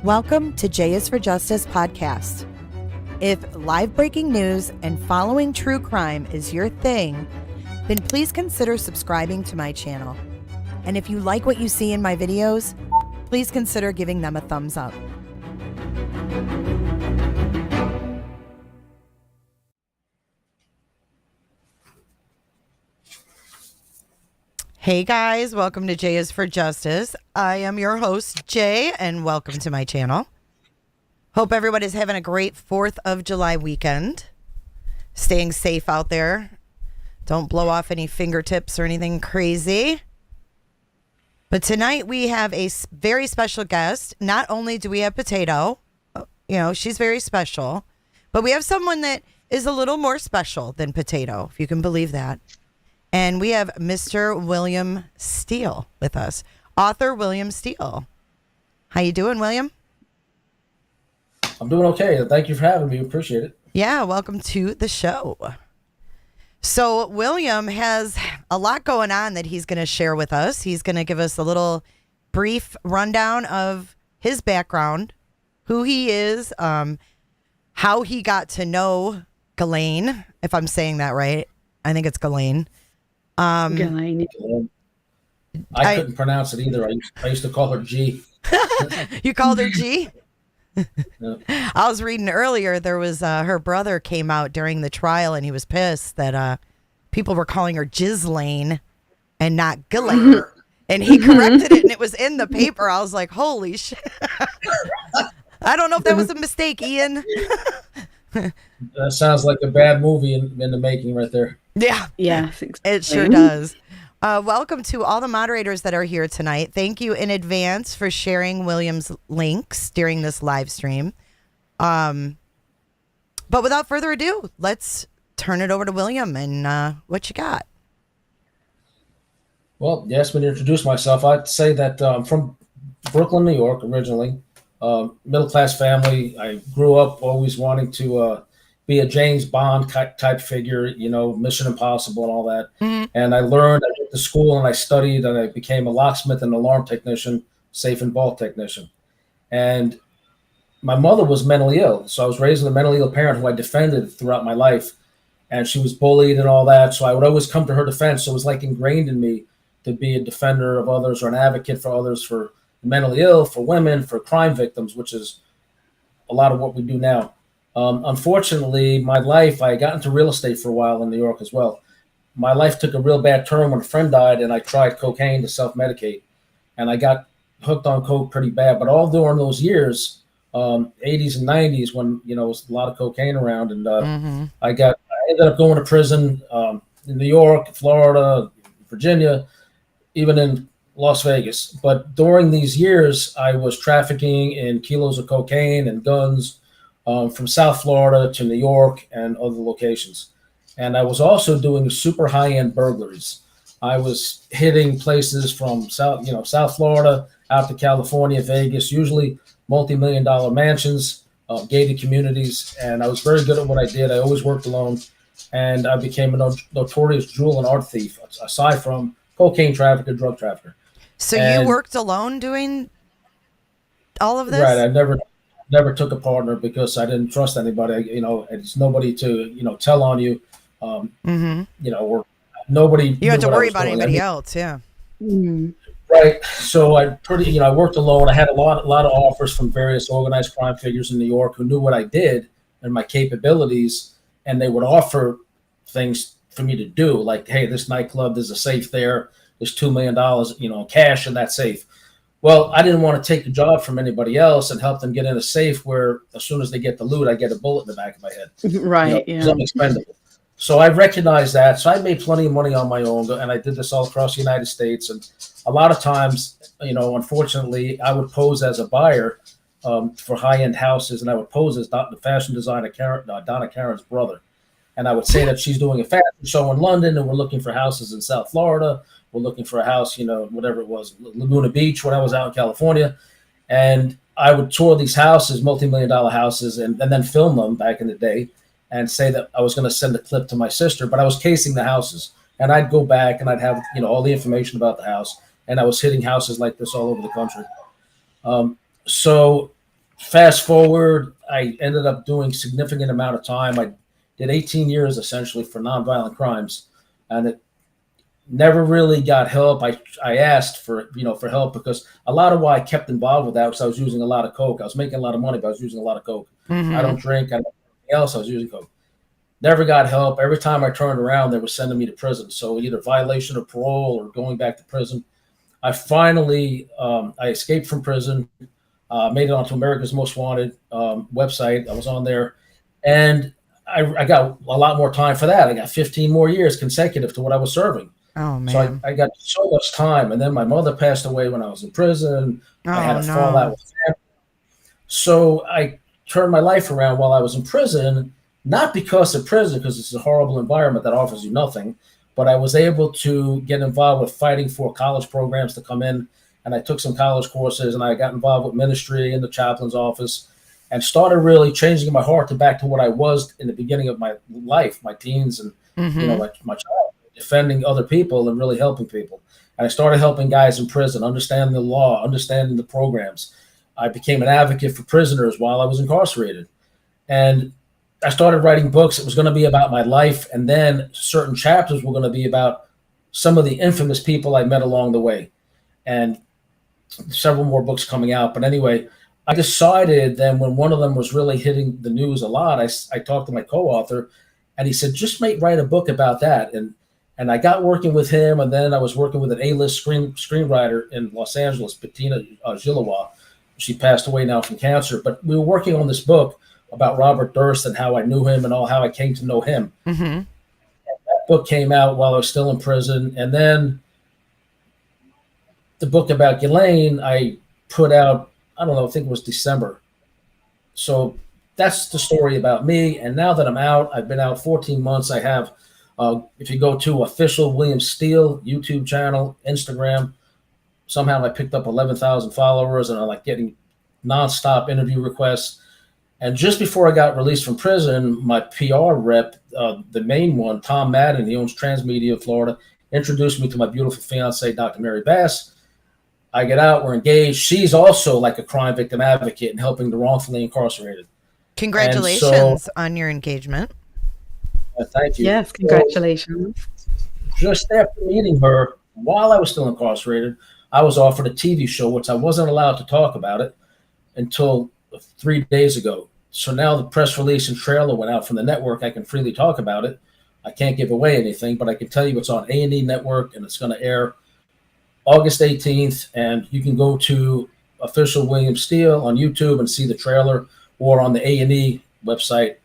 Welcome to J is for Justice podcast. If live breaking news and following true crime is your thing, then please consider subscribing to my channel. And if you like what you see in my videos, please consider giving them a thumbs up. Hey guys, welcome to J is for Justice. I am your host, Jay, and welcome to my channel. Hope everyone is having a great 4th of July weekend. Staying safe out there. Don't blow off any fingertips or anything crazy. But tonight we have a very special guest. Not only do we have Potato, she's very special, but we have someone that is a little more special than Potato, if you can believe that. And we have Mr. William Steele with us, author William Steele. How you doing, William? I'm doing okay. Thank you for having me. Appreciate it. Yeah, welcome to the show. So William has a lot going on that he's going to share with us. He's going to give us a little brief rundown of his background, who he is, how he got to know Ghislaine, if I'm saying that right. I think it's Ghislaine. Ghislaine. I couldn't pronounce it either. I used to call her G. You called her G? Yeah. I was reading earlier, there was her brother came out during the trial and he was pissed that people were calling her Ghislaine and not Ghislaine. And he corrected it and it was in the paper. I was like, holy shit. I don't know if that was a mistake, Ian. That sounds like a bad movie in the making right there. Yeah. Yeah, it sure does. Welcome to all the moderators that are here tonight. Thank you in advance for sharing William's links during this live stream. But without further ado, let's turn it over to William and what you got. Well, you asked me to introduce myself. I'd say that I'm from Brooklyn, New York, originally. Middle-class family. I grew up always wanting to be a James Bond type figure, Mission Impossible and all that. Mm-hmm. And I learned, I went to school and I studied and I became a locksmith and alarm technician, safe and vault technician. And my mother was mentally ill. So I was raised with a mentally ill parent who I defended throughout my life. And she was bullied and all that. So I would always come to her defense. So it was like ingrained in me to be a defender of others or an advocate for others, for the mentally ill, for women, for crime victims, which is a lot of what we do now. Unfortunately, my life, I got into real estate for a while in New York as well. My life took a real bad turn when a friend died and I tried cocaine to self-medicate. And I got hooked on coke pretty bad. But all during those years, 80s and 90s, when, there was a lot of cocaine around. And I ended up going to prison in New York, Florida, Virginia, even in Las Vegas. But during these years, I was trafficking in kilos of cocaine and guns from South Florida to New York and other locations. And I was also doing super high-end burglaries. I was hitting places from South Florida out to California, Vegas, usually multi-million-dollar mansions, gated communities. And I was very good at what I did. I always worked alone. And I became a notorious jewel and art thief, aside from cocaine trafficker, drug trafficker. So you worked alone doing all of this? Right. I never took a partner because I didn't trust anybody. It's nobody to, tell on you, or nobody. You have to worry about anybody else. Yeah. Mm-hmm. Right. So I worked alone. I had a lot of offers from various organized crime figures in New York who knew what I did and my capabilities. And they would offer things for me to do, like, hey, this nightclub, there's a safe there. There's $2 million, cash in that safe. Well, I didn't want to take a job from anybody else and help them get in a safe where as soon as they get the loot, I get a bullet in the back of my head. Right. Yeah. I'm expendable. So I recognized that. So I made plenty of money on my own, and I did this all across the United States. And a lot of times, unfortunately, I would pose as a buyer for high-end houses, and I would pose as the fashion designer Donna Karen's brother. And I would say that she's doing a fashion show in London, and we're looking for houses in South Florida. We're looking for a house, whatever it was, Laguna Beach, when I was out in California. And I would tour these houses, multi-million-dollar houses, and then film them back in the day and say that I was going to send a clip to my sister, but I was casing the houses. And I'd go back and I'd have, all the information about the house. And I was hitting houses like this all over the country. So fast forward, I ended up doing significant amount of time. I did 18 years essentially for nonviolent crimes, and it never really got help. I asked for for help because a lot of why I kept involved with that was I was using a lot of coke. I was making a lot of money, but I was using a lot of coke. I don't drink. I don't do anything else. I was using coke. Never got help. Every time I turned around, they were sending me to prison. So either violation of parole or going back to prison. I finally I escaped from prison, made it onto America's Most Wanted website. I was on there, and I got a lot more time for that. I got 15 more years consecutive to what I was serving. Oh man! So I got so much time, and then my mother passed away when I was in prison. I had a fallout with family. So I turned my life around while I was in prison, not because of prison, because it's a horrible environment that offers you nothing, but I was able to get involved with fighting for college programs to come in, and I took some college courses, and I got involved with ministry in the chaplain's office, and started really changing my heart back to what I was in the beginning of my life, my teens, and my childhood, defending other people and really helping people. And I started helping guys in prison, understanding the law, understanding the programs. I became an advocate for prisoners while I was incarcerated. And I started writing books. It was going to be about my life. And then certain chapters were going to be about some of the infamous people I met along the way. And several more books coming out. But anyway, I decided then when one of them was really hitting the news a lot, I talked to my co-author, and he said, just write a book about that. And I got working with him, and then I was working with an A-list screenwriter in Los Angeles, Bettina Gilois. She passed away now from cancer. But we were working on this book about Robert Durst and how I knew him and how I came to know him. And that book came out while I was still in prison. And then the book about Ghislaine, I put out, I don't know, I think it was December. So that's the story about me. And now that I'm out, I've been out 14 months. I have, if you go to official William Steele YouTube channel, Instagram, somehow I picked up 11,000 followers, and I like getting nonstop interview requests. And just before I got released from prison, my PR rep, the main one, Tom Madden, he owns Transmedia of Florida, introduced me to my beautiful fiance, Dr. Mary Bass. I get out, we're engaged. She's also like a crime victim advocate and helping the wrongfully incarcerated. Congratulations on your engagement. Thank you. Yes, congratulations. So, just after meeting her, while I was still incarcerated, I was offered a TV show, which I wasn't allowed to talk about it until 3 days ago. So now the press release and trailer went out from the network. I can freely talk about it. I can't give away anything, but I can tell you it's on A&E Network, and it's going to air August 18th. And you can go to official William Steele on YouTube and see the trailer, or on the A&E website.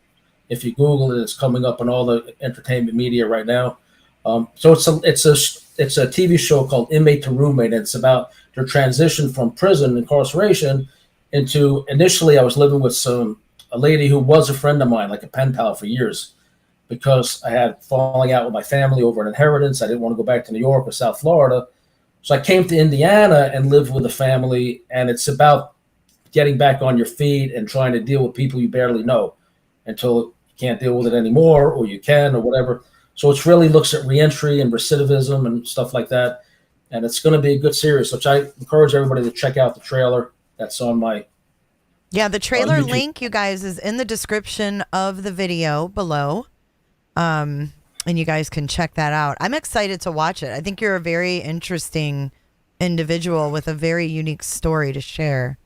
If you Google it, it's coming up on all the entertainment media right now. So it's a TV show called Inmate to Roommate. And it's about their transition from prison incarceration into, initially I was living with a lady who was a friend of mine, like a pen pal for years, because I had falling out with my family over an inheritance. I didn't want to go back to New York or South Florida. So I came to Indiana and lived with a family, and it's about getting back on your feet and trying to deal with people you barely know until you can't deal with it anymore, or you can, or whatever. So it really looks at reentry and recidivism and stuff like that. And it's going to be a good series, which I encourage everybody to check out the trailer. That's on my the trailer link, you guys, is in the description of the video below. And you guys can check that out. I'm excited to watch it. I think you're a very interesting individual with a very unique story to share.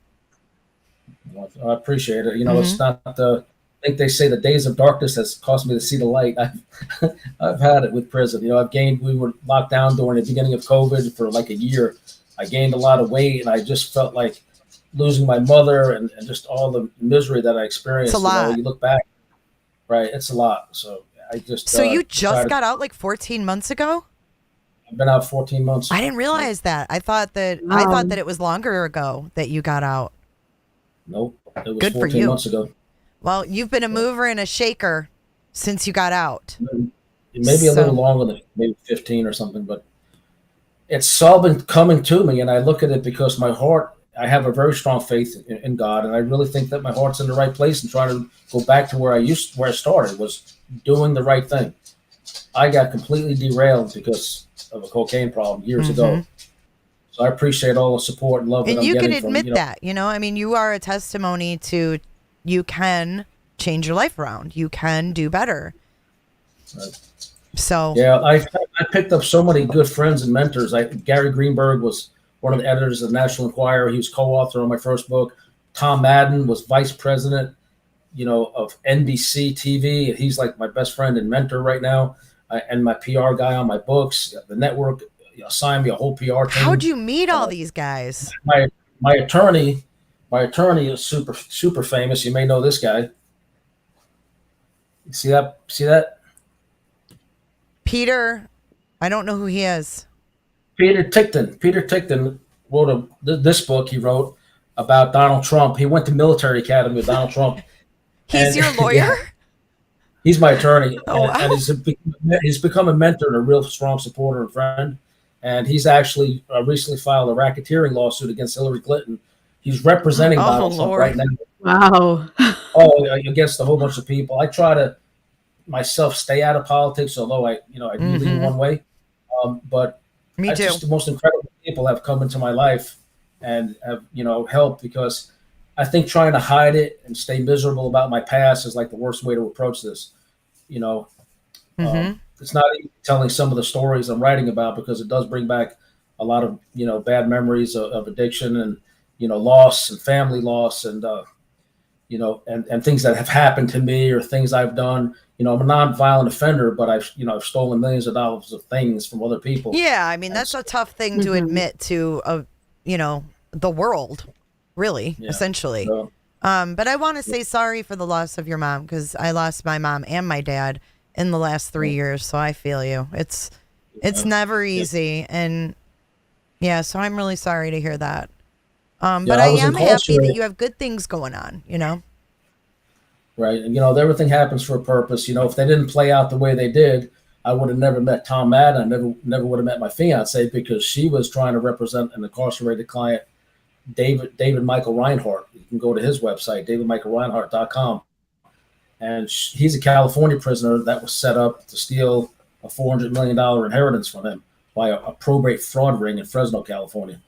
I appreciate it. It's not I think they say the days of darkness has caused me to see the light. I've had it with prison. We were locked down during the beginning of COVID for like a year. I gained a lot of weight, and I just felt like losing my mother and just all the misery that I experienced. It's a lot. You look back, right? It's a lot. So I just. So you just got out like 14 months ago? I've been out 14 months. I didn't realize that. I thought that it was longer ago that you got out. Nope. It was Good 14 for you. months ago. Well, you've been a mover and a shaker since you got out. Maybe a little longer than maybe 15 or something, but it's all been coming to me, and I look at it because my heart, I have a very strong faith in God, and I really think that my heart's in the right place and trying to go back to where I started, was doing the right thing. I got completely derailed because of a cocaine problem years ago. So I appreciate all the support and love that And I'm you can getting from, admit that, I mean, you are a testimony to you can change your life around. You can do better. So yeah, I picked up so many good friends and mentors. Gary Greenberg was one of the editors of the National Enquirer. He was co-author on my first book. Tom Madden was vice president, of NBC TV. He's like my best friend and mentor right now, and my PR guy on my books. The network assigned me a whole PR team. How'd you meet all these guys? My attorney is super famous. You may know this guy. You see that? Peter, I don't know who he is. Peter Tickton wrote this book. He wrote about Donald Trump. He went to military academy with Donald Trump. He's your lawyer? Yeah, he's my attorney. Oh, wow. And he's become a mentor and a real strong supporter and friend. And he's actually recently filed a racketeering lawsuit against Hillary Clinton. He's representing Donald Trump right now. Wow. Against a whole bunch of people. I try to myself stay out of politics, although I do lean one way. But Me too. Just the most incredible people have come into my life and have, helped, because I think trying to hide it and stay miserable about my past is like the worst way to approach this. It's not even telling some of the stories I'm writing about, because it does bring back a lot of, bad memories of addiction and, loss and family loss and, and things that have happened to me or things I've done. I'm a nonviolent offender, but I've stolen millions of dollars of things from other people. Yeah, I mean, that's a tough thing to admit to, the world, really, essentially. So, but I want to say sorry for the loss of your mom, because I lost my mom and my dad in the last 3 years, so I feel you. It's never easy, and so I'm really sorry to hear that. But I am happy that you have good things going on, Right. And, everything happens for a purpose. If they didn't play out the way they did, I would have never met Tom Madden. I never would have met my fiance, because she was trying to represent an incarcerated client, David Michael Reinhardt. You can go to his website, davidmichaelreinhardt.com. And he's a California prisoner that was set up to steal a $400 million inheritance from him by a probate fraud ring in Fresno, California.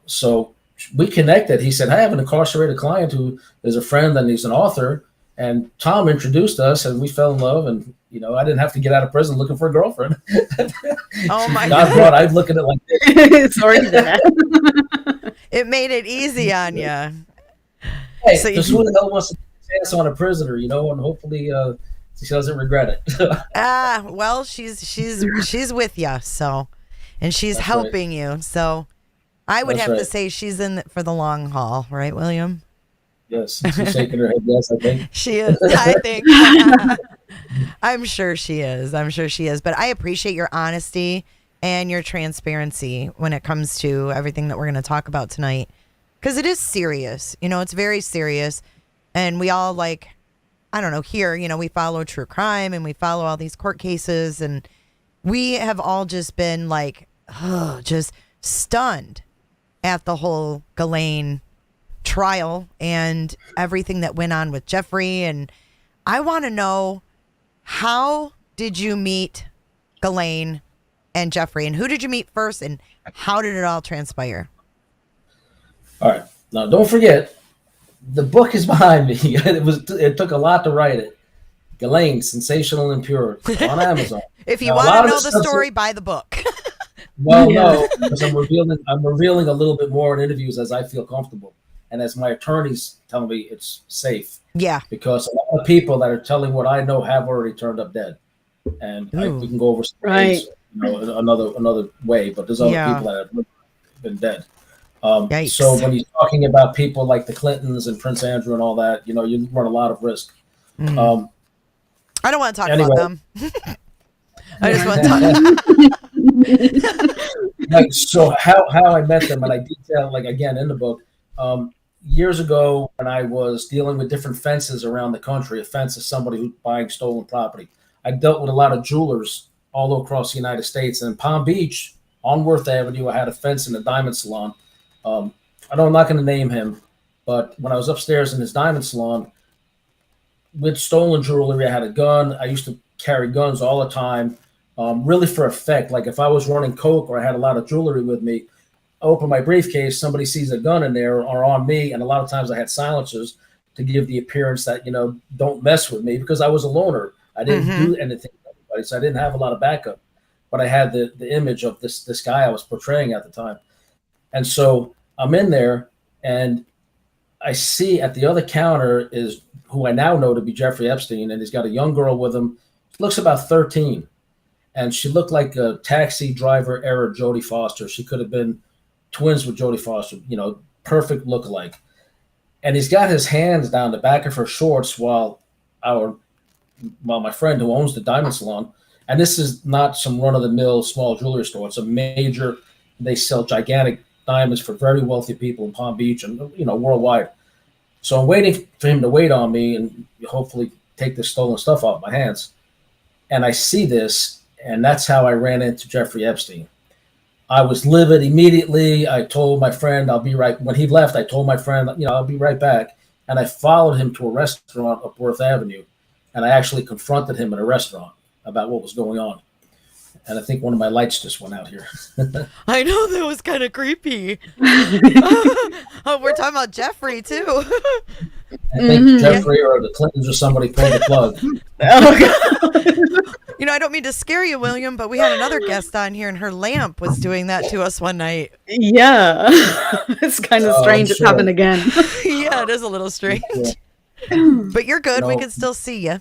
So we connected. He said, I have an incarcerated client who is a friend and he's an author. And Tom introduced us, and we fell in love. And, I didn't have to get out of prison looking for a girlfriend. Oh, my God. I'd look at it like this. Sorry to that. It made it easy on you. Hey, So who the hell wants to take a chance on a prisoner, and hopefully she doesn't regret it. Well, she's with you, so, and she's That's helping you. So I would That's have to right. say she's in it for the long haul, right, William? Yes, she's shaking her head. Yes, I think. She is, I think. I'm sure she is. But I appreciate your honesty and your transparency when it comes to everything that we're going to talk about tonight. Because it is serious. It's very serious. And we all here, we follow true crime and we follow all these court cases. And we have all just been just stunned at the whole Ghislaine trial and everything that went on with Jeffrey. And I want to know, how did you meet Ghislaine and Jeffrey, and who did you meet first, and how did it all transpire? All right. Now, don't forget, the book is behind me. It took a lot to write it. Ghislaine, Sensational and Pure, on Amazon. If you want to know the story, buy the book. Well, no, because I'm revealing a little bit more in interviews as I feel comfortable. And as my attorneys tell me, it's safe. Yeah. Because a lot of people that are telling what I know have already turned up dead. And we can go over stories, another way, but there's other people that have been dead. So when you're talking about people like the Clintons and Prince Andrew and all that, you run a lot of risk. I don't want to talk about them. I just want to talk. So how I met them, and I detail, again, in the book, years ago when I was dealing with different fences around the country. A fence is somebody who's buying stolen property. I dealt with a lot of jewelers all across the United States. And in Palm Beach, on Worth Avenue, I had a fence in a diamond salon. I'm not going to name him, but when I was upstairs in his diamond salon with stolen jewelry, I had a gun. I used to carry guns all the time, really for effect. Like if I was running coke or I had a lot of jewelry with me, open my briefcase, somebody sees a gun in there or on me, and a lot of times I had silencers to give the appearance that, don't mess with me, because I was a loner. I didn't do anything to anybody, so I didn't have a lot of backup. But I had the image of this guy I was portraying at the time. And so I'm in there, and I see at the other counter is who I now know to be Jeffrey Epstein, and he's got a young girl with him. She looks about 13, and she looked like a Taxi Driver era Jodie Foster. She could have been twins with Jodie Foster, perfect lookalike. And he's got his hands down the back of her shorts while my friend who owns the diamond salon, and this is not some run-of-the-mill small jewelry store. It's a major, they sell gigantic diamonds for very wealthy people in Palm Beach and, worldwide. So I'm waiting for him to wait on me and hopefully take this stolen stuff off my hands. And I see this, and that's how I ran into Jeffrey Epstein. I was livid immediately. I told my friend, I'll be right. When he left, I told my friend, I'll be right back. And I followed him to a restaurant up Worth Avenue. And I actually confronted him in a restaurant about what was going on. And I think one of my lights just went out here. I know, that was kind of creepy. Oh, we're talking about Jeffrey, too. I think Jeffrey or the Clintons or somebody pulled the plug. Oh, God. I don't mean to scare you, William, but we had another guest on here, and her lamp was doing that to us one night. Yeah. It's kind of strange. It's happened again. Yeah, it is a little strange. Yeah. But you're good. We can still see you.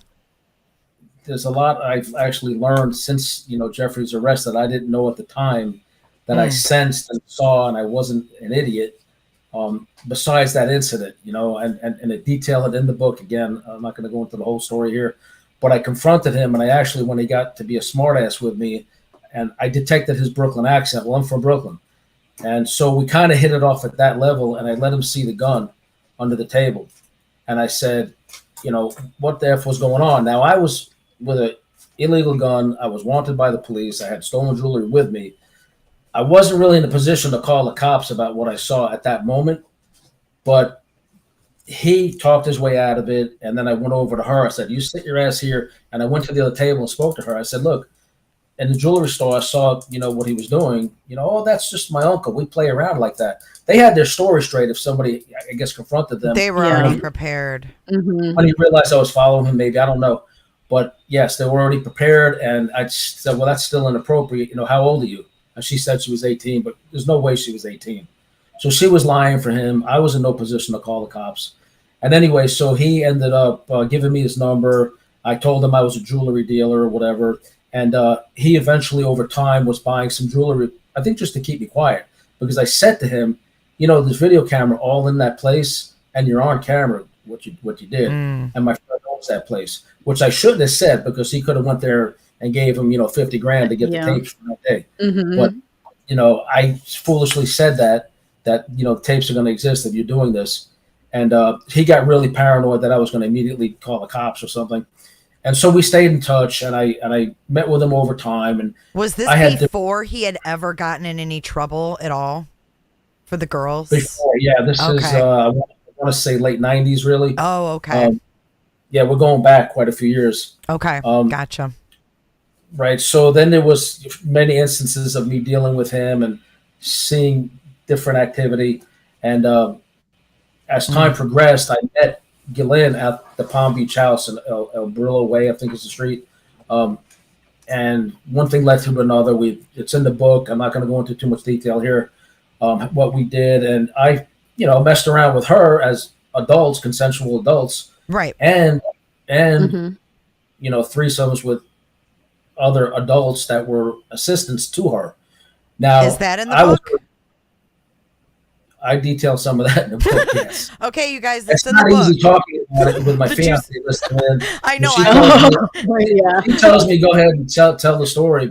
There's a lot I've actually learned since, Jeffrey's arrest that I didn't know at the time, that I sensed and saw, and I wasn't an idiot. Besides that incident, and it detailed it in the book. Again, I'm not going to go into the whole story here, but I confronted him, and I actually, when he got to be a smartass with me, and I detected his Brooklyn accent. Well, I'm from Brooklyn. And so we kind of hit it off at that level, and I let him see the gun under the table. And I said, what the F was going on? Now, I was with an illegal gun. I was wanted by the police. I had stolen jewelry with me. I wasn't really in a position to call the cops about what I saw at that moment, but he talked his way out of it. And then I went over to her. I said, you sit your ass here. And I went to the other table and spoke to her. I said, look, in the jewelry store, I saw, what he was doing. Oh, that's just my uncle. We play around like that. They had their story straight if somebody, I guess, confronted them. They were already prepared. When he realized I was following him, maybe, I don't know. But yes, they were already prepared. And I said, well, that's still inappropriate. How old are you? And she said she was 18, but there's no way she was 18. So she was lying for him. I was in no position to call the cops. And anyway, so he ended up giving me his number. I told him I was a jewelry dealer or whatever. And he eventually, over time, was buying some jewelry, I think just to keep me quiet. Because I said to him, there's video camera all in that place, and you're on camera, what you did. And my friend owns that place, which I shouldn't have said, because he could have went there and gave him, $50,000 to get the tapes for that day. But, I foolishly said that tapes are going to exist if you're doing this. And he got really paranoid that I was going to immediately call the cops or something. And so we stayed in touch, and I met with him over time. And was this before he had ever gotten in any trouble at all for the girls? Before, yeah. This is, I want to say late 90s, really. Oh, okay. Yeah, we're going back quite a few years. Okay, gotcha. Right. So then there was many instances of me dealing with him and seeing different activity. And as time progressed, I met Ghislaine at the Palm Beach house in El Brillo Way, I think is the street. And one thing led to another. It's in the book. I'm not going to go into too much detail here, what we did. And I, messed around with her as adults, consensual adults. Right. And threesomes with other adults that were assistants to her. Now, is that in the book? I detail some of that in the book, yes. Okay, you guys, that's it's in the book. It's not easy talking about it with my fiance listening. I know. She tells me, go ahead and tell the story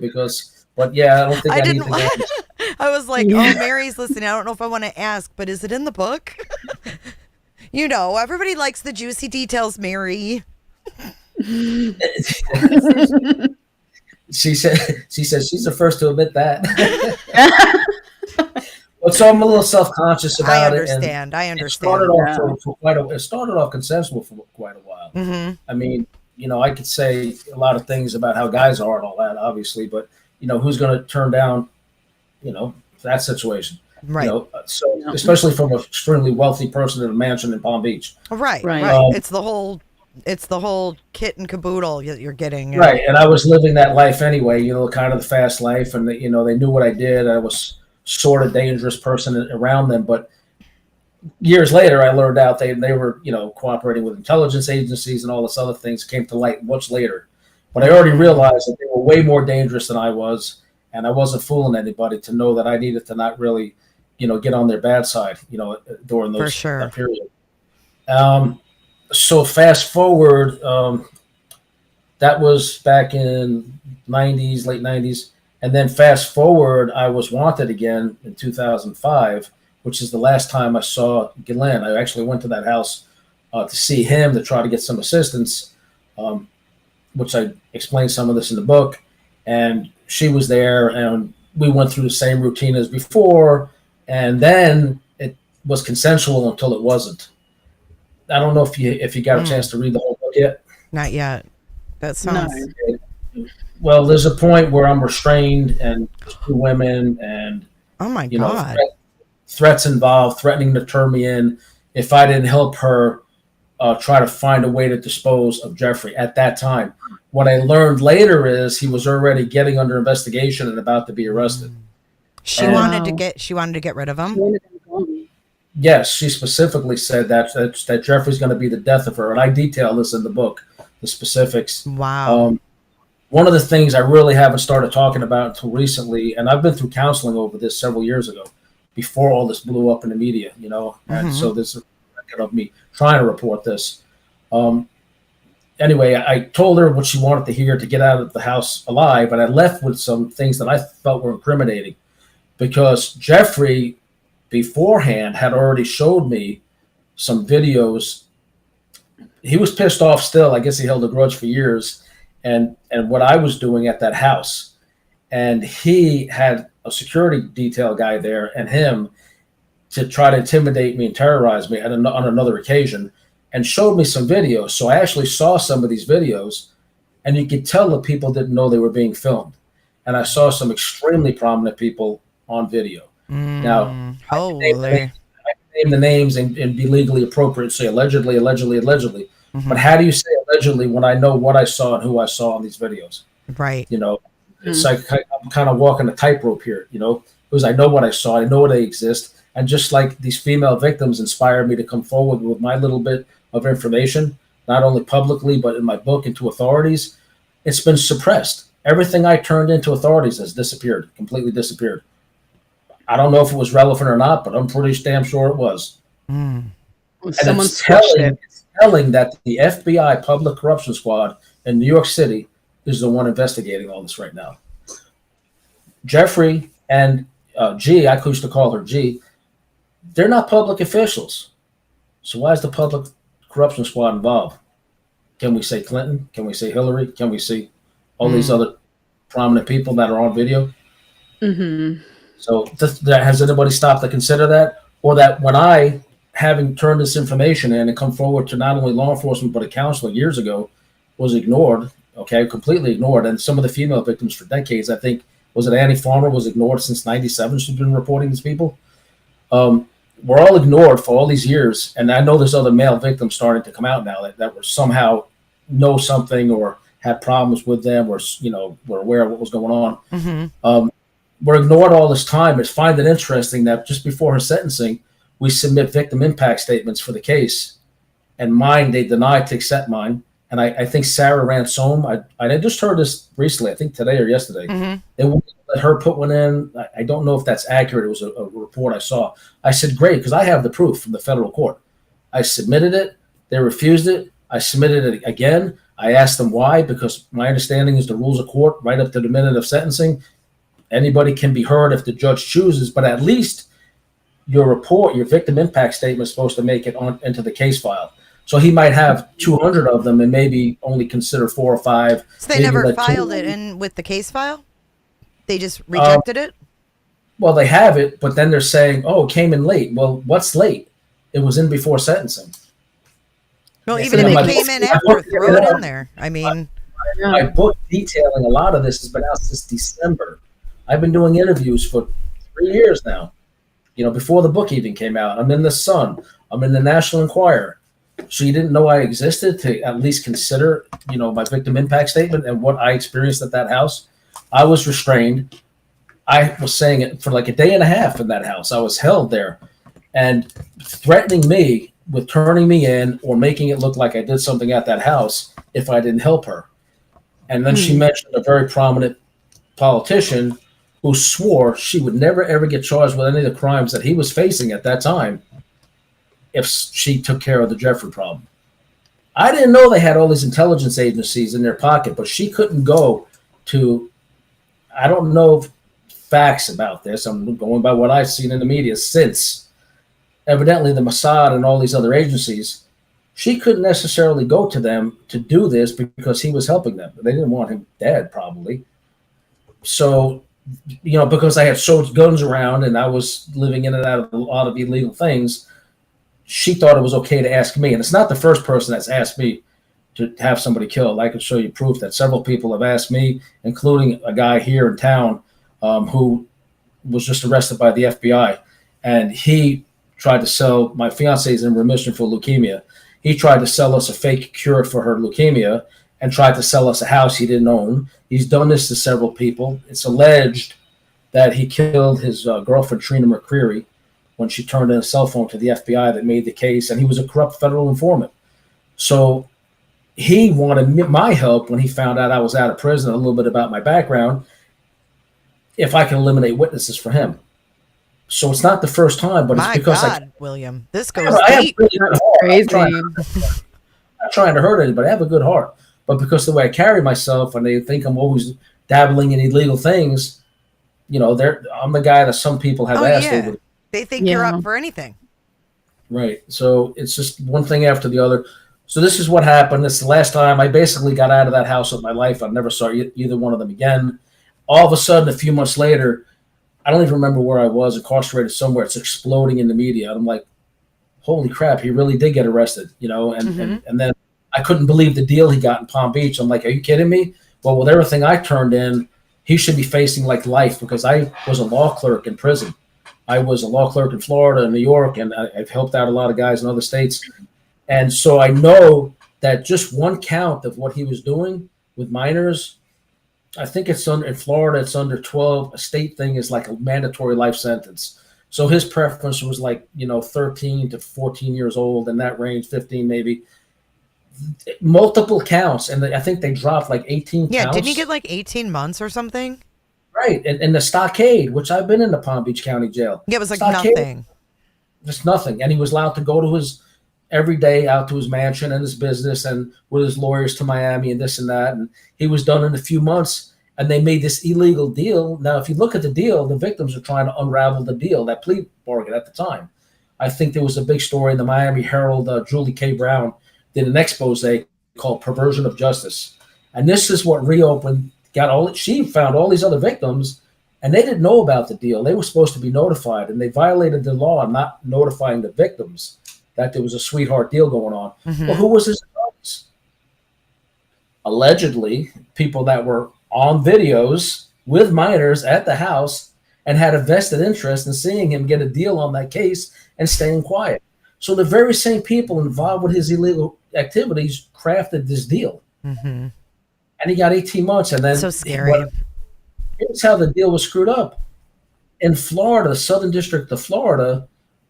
but yeah, I don't think I didn't. I was like, oh, Mary's listening. I don't know if I want to ask, but is it in the book? Everybody likes the juicy details, Mary. She says she's the first to admit that. But so I'm a little self-conscious about it. I understand. It started off consensual for quite a while. I mean, I could say a lot of things about how guys are and all that, obviously, but who's going to turn down, that situation? Right. So especially from an extremely wealthy person in a mansion in Palm Beach. Right. It's the whole kit and caboodle you're getting. Right. And I was living that life anyway, kind of the fast life. And, they knew what I did. I was sort of dangerous person around them. But years later, I learned out they were, cooperating with intelligence agencies and all this other things came to light much later. But I already realized that they were way more dangerous than I was. And I wasn't fooling anybody to know that I needed to not really, get on their bad side, during those that period. So fast forward, that was back in late 90s. And then fast forward, I was wanted again in 2005, which is the last time I saw Ghislaine. I actually went to that house to see him to try to get some assistance, which I explained some of this in the book. And she was there, and we went through the same routine as before. And then it was consensual until it wasn't. I don't know if you got a chance to read the whole book yet. Not yet. That sounds. No. Well, there's a point where I'm restrained, and there's 2 women, and oh my God, threats involved, threatening to turn me in if I didn't help her try to find a way to dispose of Jeffrey at that time. What I learned later is he was already getting under investigation and about to be arrested. She wanted to get rid of him. Yes, she specifically said that Jeffrey's going to be the death of her, and I detail this in the book, the specifics. Wow. One of the things I really haven't started talking about until recently, and I've been through counseling over this several years ago, before all this blew up in the media, and so this is a record of me trying to report this. Anyway, I told her what she wanted to hear to get out of the house alive, and I left with some things that I felt were incriminating, because Jeffrey beforehand had already showed me some videos. He was pissed off still. I guess he held a grudge for years, and what I was doing at that house. And he had a security detail guy there and him to try to intimidate me and terrorize me on another occasion, and showed me some videos. So I actually saw some of these videos, and you could tell that people didn't know they were being filmed. And I saw some extremely prominent people on video. Now, I can name the names and be legally appropriate, say allegedly. But how do you say allegedly when I know what I saw and who I saw on these videos? Right. It's like I'm kind of walking a tightrope here, because I know what I saw, I know they exist. And just like these female victims inspired me to come forward with my little bit of information, not only publicly, but in my book and to authorities, it's been suppressed. Everything I turned into authorities has disappeared, completely disappeared. I don't know if it was relevant or not, but I'm pretty damn sure it was. And it's telling that the FBI Public Corruption Squad in New York City is the one investigating all this right now. Jeffrey and G, I used to call her G, they're not public officials. So why is the Public Corruption Squad involved? Can we say Clinton? Can we say Hillary? Can we see all these other prominent people that are on video? So has anybody stopped to consider that? Or that when I, having turned this information in and come forward to not only law enforcement but a counselor years ago, was ignored, completely ignored. And some of the female victims for decades, I think, was it Annie Farmer, was ignored since 97. She's been reporting these people. We're all ignored for all these years. And I know there's other male victims starting to come out now that were somehow know something or had problems with them or, were aware of what was going on. We're ignored all this time. I find it interesting that just before her sentencing, we submit victim impact statements for the case. And mine, they denied to accept mine. And I think Sarah Ransom, I just heard this recently, I think today or yesterday. They wouldn't let her put one in. I don't know if that's accurate. It was a report I saw. I said, great, because I have the proof from the federal court. I submitted it. They refused it. I submitted it again. I asked them why, because my understanding is the rules of court right up to the minute of sentencing. Anybody can be heard if the judge chooses, but at least your report, your victim impact statement is supposed to make it into the case file. So he might have 200 of them and maybe only consider 4 or 5. So they never filed it in with the case file? They just rejected it? Well, they have it, but then they're saying, it came in late. Well, what's late? It was in before sentencing. Well, even if it came in after, throw it in there. I mean, my book detailing a lot of this has been out since December. I've been doing interviews for 3 years now. before the book even came out. I'm in the Sun. I'm in the National Enquirer. So you didn't know I existed to at least consider, my victim impact statement and what I experienced at that house. I was restrained. I was saying it for like a day and a half in that house. I was held there and threatening me with turning me in or making it look like I did something at that house if I didn't help her. And then she mentioned a very prominent politician who swore she would never, ever get charged with any of the crimes that he was facing at that time if she took care of the Jeffrey problem. I didn't know they had all these intelligence agencies in their pocket, but she couldn't go to, I don't know facts about this. I'm going by what I've seen in the media since. Evidently, the Mossad and all these other agencies, she couldn't necessarily go to them to do this because he was helping them. They didn't want him dead, probably. So, because I had sold guns around and I was living in and out of a lot of illegal things, she thought it was okay to ask me. And it's not the first person that's asked me to have somebody killed. I can show you proof that several people have asked me, including a guy here in town who was just arrested by the FBI. And he tried to sell, my fiance is in remission for leukemia. He tried to sell us a fake cure for her leukemia and tried to sell us a house he didn't own. He's done this to several people. It's alleged that he killed his girlfriend, Trina McCreary, when she turned in a cell phone to the FBI that made the case, and he was a corrupt federal informant. So he wanted my help when he found out I was out of prison, a little bit about my background, if I can eliminate witnesses for him. So it's not the first time, but it's because William, this goes deep. Crazy. I'm not trying to hurt anybody. I have a good heart, but because the way I carry myself, and they think I'm always dabbling in illegal things, I'm the guy that some people have asked over. They think you're up for anything. Right. So it's just one thing after the other. So this is what happened. It's the last time I basically got out of that house of my life. I never saw either one of them again. All of a sudden, a few months later, I don't even remember where I was, incarcerated somewhere. It's exploding in the media. And I'm like, holy crap, he really did get arrested, and then I couldn't believe the deal he got in Palm Beach. I'm like, are you kidding me? Well, with everything I turned in, he should be facing like life because I was a law clerk in prison. I was a law clerk in Florida and New York, and I've helped out a lot of guys in other states. And so I know that just one count of what he was doing with minors, I think in Florida, it's under 12. A state thing is like a mandatory life sentence. So his preference was like, 13 to 14 years old, in that range, 15 maybe. Multiple counts. And I think they dropped like 18 counts. Yeah, didn't he get like 18 months or something? Right. And the Stockade, which I've been in the Palm Beach County Jail. Yeah, it was like Stockade, nothing. Just nothing. And he was allowed to go to every day out to his mansion and his business and with his lawyers to Miami and this and that. And he was done in a few months. And they made this illegal deal. Now, if you look at the deal, the victims are trying to unravel the deal, that plea bargain at the time. I think there was a big story in the Miami Herald. Julie K. Brown did an expose called Perversion of Justice. And this is what reopened. She found all these other victims, and they didn't know about the deal. They were supposed to be notified, and they violated the law not notifying the victims that there was a sweetheart deal going on. Well, who was his attorneys? Allegedly, people that were on videos with minors at the house and had a vested interest in seeing him get a deal on that case and staying quiet. So the very same people involved with his illegal activities crafted this deal. And he got 18 months. And then so scary. Here's how the deal was screwed up. In Florida, the Southern District of Florida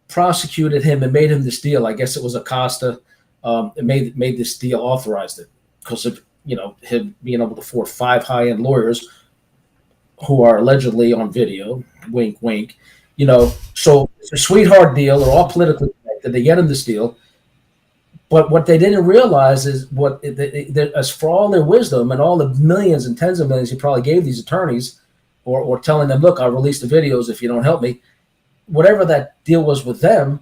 prosecuted him and made him this deal. I guess it was Acosta. It made this deal, authorized it because of him being able to afford 5 high-end lawyers who are allegedly on video. Wink, wink. So it's a sweetheart deal. They're all politically connected. They get him this deal. But what they didn't realize is as for all their wisdom and all the millions and tens of millions he probably gave these attorneys or telling them, look, I'll release the videos if you don't help me, whatever that deal was with them,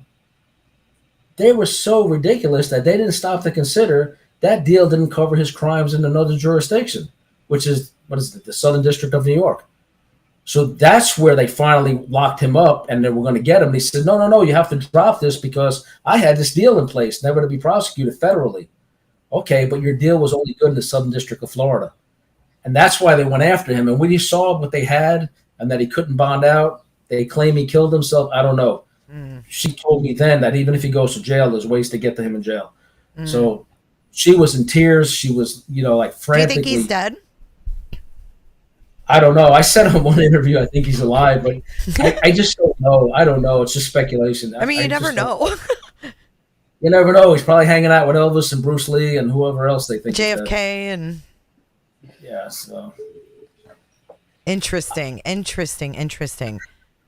they were so ridiculous that they didn't stop to consider that deal didn't cover his crimes in another jurisdiction, which is, the Southern District of New York. So that's where they finally locked him up and they were going to get him. They said, no, you have to drop this because I had this deal in place, never to be prosecuted federally. Okay, but your deal was only good in the Southern District of Florida. And that's why they went after him. And when he saw what they had and that he couldn't bond out, They claim he killed himself. I don't know. She told me then that even if he goes to jail, there's ways to get to him in jail. So she was in tears. She was, like frantically. Do you think he's dead? I don't know. I said on one interview, I think he's alive, but I just don't know. I don't know. It's just speculation. I mean, you never know. You never know. He's probably hanging out with Elvis and Bruce Lee and whoever else they think. JFK and. Yeah. So. Interesting.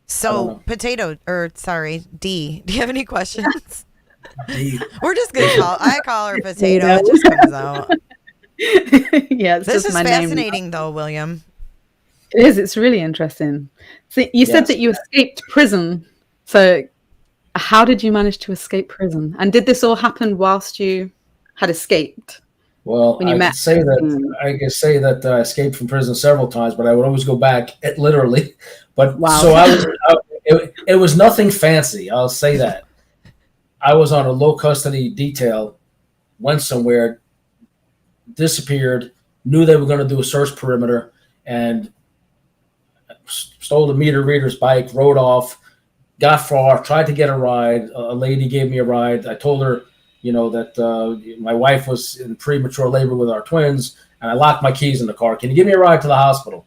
So, D, do you have any questions? D. We're just going to I call her Potato. It just comes out. Yeah, this is fascinating, though, William. It is. It's really interesting. So you said that you escaped prison. So how did you manage to escape prison? And did this all happen whilst you had escaped? Well, I can say that I escaped from prison several times, but I would always go back, literally. But wow. So it was nothing fancy. I'll say that. I was on a low custody detail, went somewhere, disappeared, knew they were going to do a search perimeter, and stole the meter reader's bike, rode off, got far, tried to get a ride. A lady gave me a ride. I told her, that my wife was in premature labor with our twins, and I locked my keys in the car. Can you give me a ride to the hospital?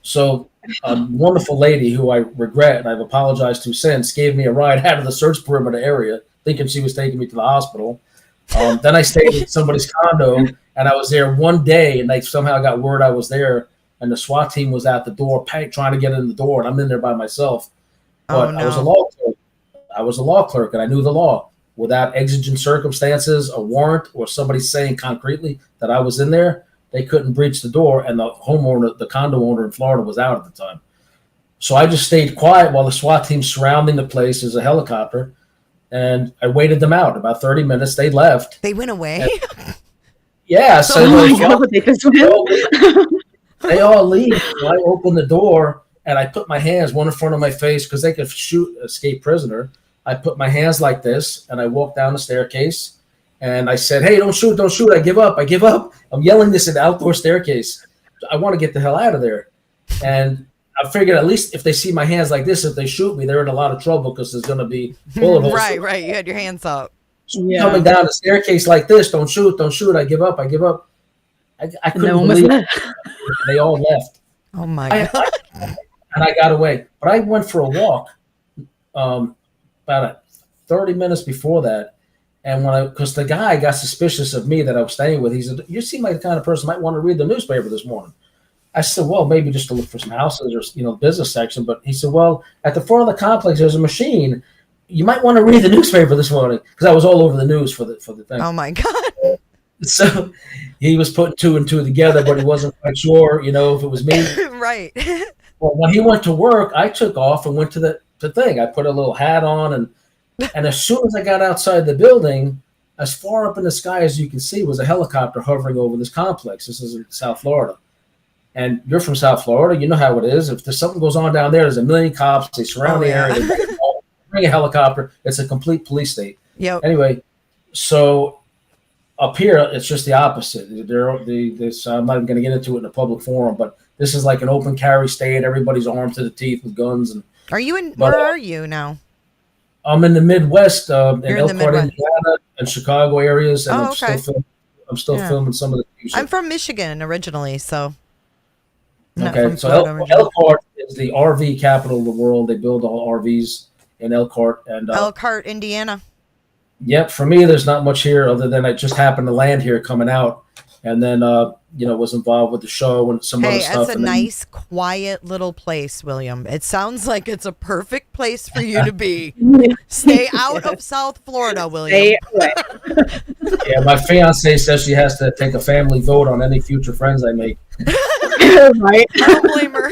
So a wonderful lady who I regret and I've apologized to since gave me a ride out of the search perimeter area, thinking she was taking me to the hospital. Then I stayed at somebody's condo, and I was there one day, and they somehow got word I was there, and the SWAT team was at the door trying to get in the door, and I'm in there by myself. But I was a law clerk. I was a law clerk, and I knew the law. Without exigent circumstances, a warrant, or somebody saying concretely that I was in there, they couldn't breach the door, and the homeowner, the condo owner in Florida, was out at the time. So I just stayed quiet while the SWAT team surrounding the place is a helicopter, and I waited them out. About 30 minutes, they left. They went away? And, yeah. So they all leave. So I opened the door, and I put my hands, one in front of my face, because they could shoot escaped prisoner. I put my hands like this, and I walked down the staircase, and I said, "Hey, don't shoot. I give up. I'm yelling this in the outdoor staircase. I want to get the hell out of there." And I figured at least if they see my hands like this, if they shoot me, they're in a lot of trouble because there's going to be bullet holes. Right. You had your hands up. Coming down the staircase like this, don't shoot. I give up. I couldn't believe it. They all left. Oh, my God. And I got away. But I went for a walk about 30 minutes before that. And because the guy got suspicious of me that I was staying with, he said, "You seem like the kind of person might want to read the newspaper this morning." I said, "Well, maybe just to look for some houses or, business section." But he said, "Well, at the front of the complex, there's a machine. You might want to read the newspaper this morning," because I was all over the news for the thing. Oh, my God. So he was putting two and two together, but he wasn't quite sure, if it was me. Right. Well, when he went to work, I took off and went to the thing. I put a little hat on, and as soon as I got outside the building, as far up in the sky as you can see was a helicopter hovering over this complex. This is in South Florida. And you're from South Florida. You know how it is. If there's something goes on down there, there's a million cops. They surround the area. They bring a helicopter. It's a complete police state. Yep. Anyway, so up here, it's just the opposite. I'm not even going to get into it in a public forum, but this is like an open carry state. Everybody's armed to the teeth with guns. And where are you now? I'm in the Midwest, in Elkhart, Indiana, and Chicago areas, and I'm still filming some of the music. I'm from Michigan originally, so. Okay, so Elkhart is the RV capital of the world. They build all RVs in Elkhart, and Elkhart, Indiana. Yep. For me, there's not much here other than I just happened to land here coming out, and then was involved with the show and some other stuff. Hey, it's a nice, quiet little place, William. It sounds like it's a perfect place for you to be. Stay out of South Florida, William. Stay away. Yeah, my fiance says she has to take a family vote on any future friends I make. Right. I don't blame her.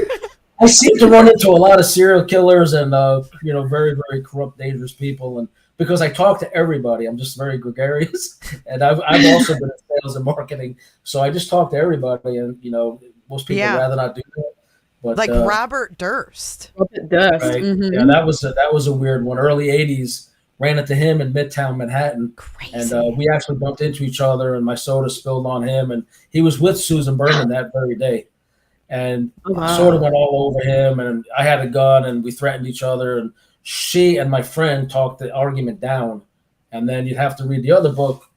I seem to run into a lot of serial killers and very, very corrupt, dangerous people, and because I talk to everybody, I'm just very gregarious, and I've also been in sales and marketing, so I just talk to everybody, and most people would rather not do that. But like Robert Durst. Robert Durst. Right? Mm-hmm. Yeah, that was a weird one. Early '80s, ran into him in Midtown Manhattan. Crazy. And we actually bumped into each other, and my soda spilled on him, and he was with Susan Berman that very day. and Oh, wow. sort of went all over him. And I had a gun, and we threatened each other. And she and my friend talked the argument down. And then you'd have to read the other book.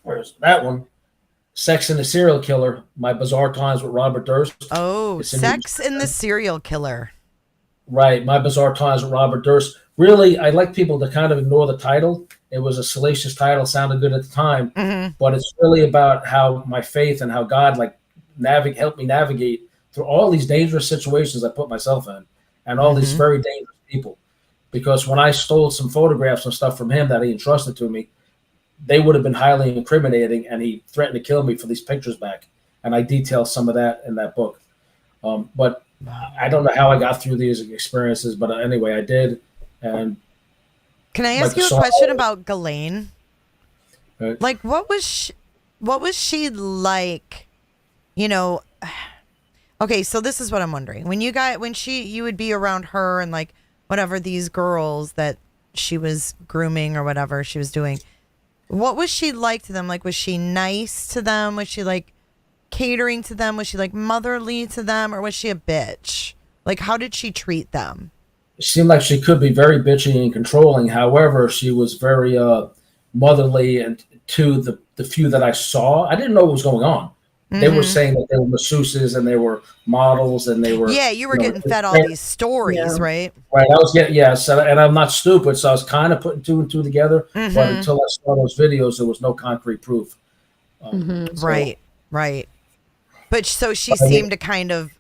Where's that one? Sex and the Serial Killer, My Bizarre Times with Robert Durst. Oh, Sex and the Serial Killer. Right, My Bizarre Times with Robert Durst. Really, I like people to kind of ignore the title. It was a salacious title, sounded good at the time, but it's really about how my faith and how God helped me navigate through all these dangerous situations I put myself in, and all these very dangerous people. Because when I stole some photographs and stuff from him that he entrusted to me, they would have been highly incriminating, and he threatened to kill me for these pictures back. And I detail some of that in that book. But I don't know how I got through these experiences, but anyway, I did. And can I ask you a question about Ghislaine? Right. Like, what was she like? You know, okay, so this is what I'm wondering. When you would be around her and like whatever these girls that she was grooming or whatever she was doing, what was she like to them? Like, was she nice to them? Was she like catering to them? Was she like motherly to them, or was she a bitch? Like, how did she treat them? It seemed like she could be very bitchy and controlling. However, she was very motherly, and to the few that I saw, I didn't know what was going on. They were saying that they were masseuses and they were models and they were. Yeah, you were getting fed all these stories, right? Right. I was getting, and I'm not stupid, so I was kind of putting two and two together. But until I saw those videos, there was no concrete proof. Right. But so she seemed to kind of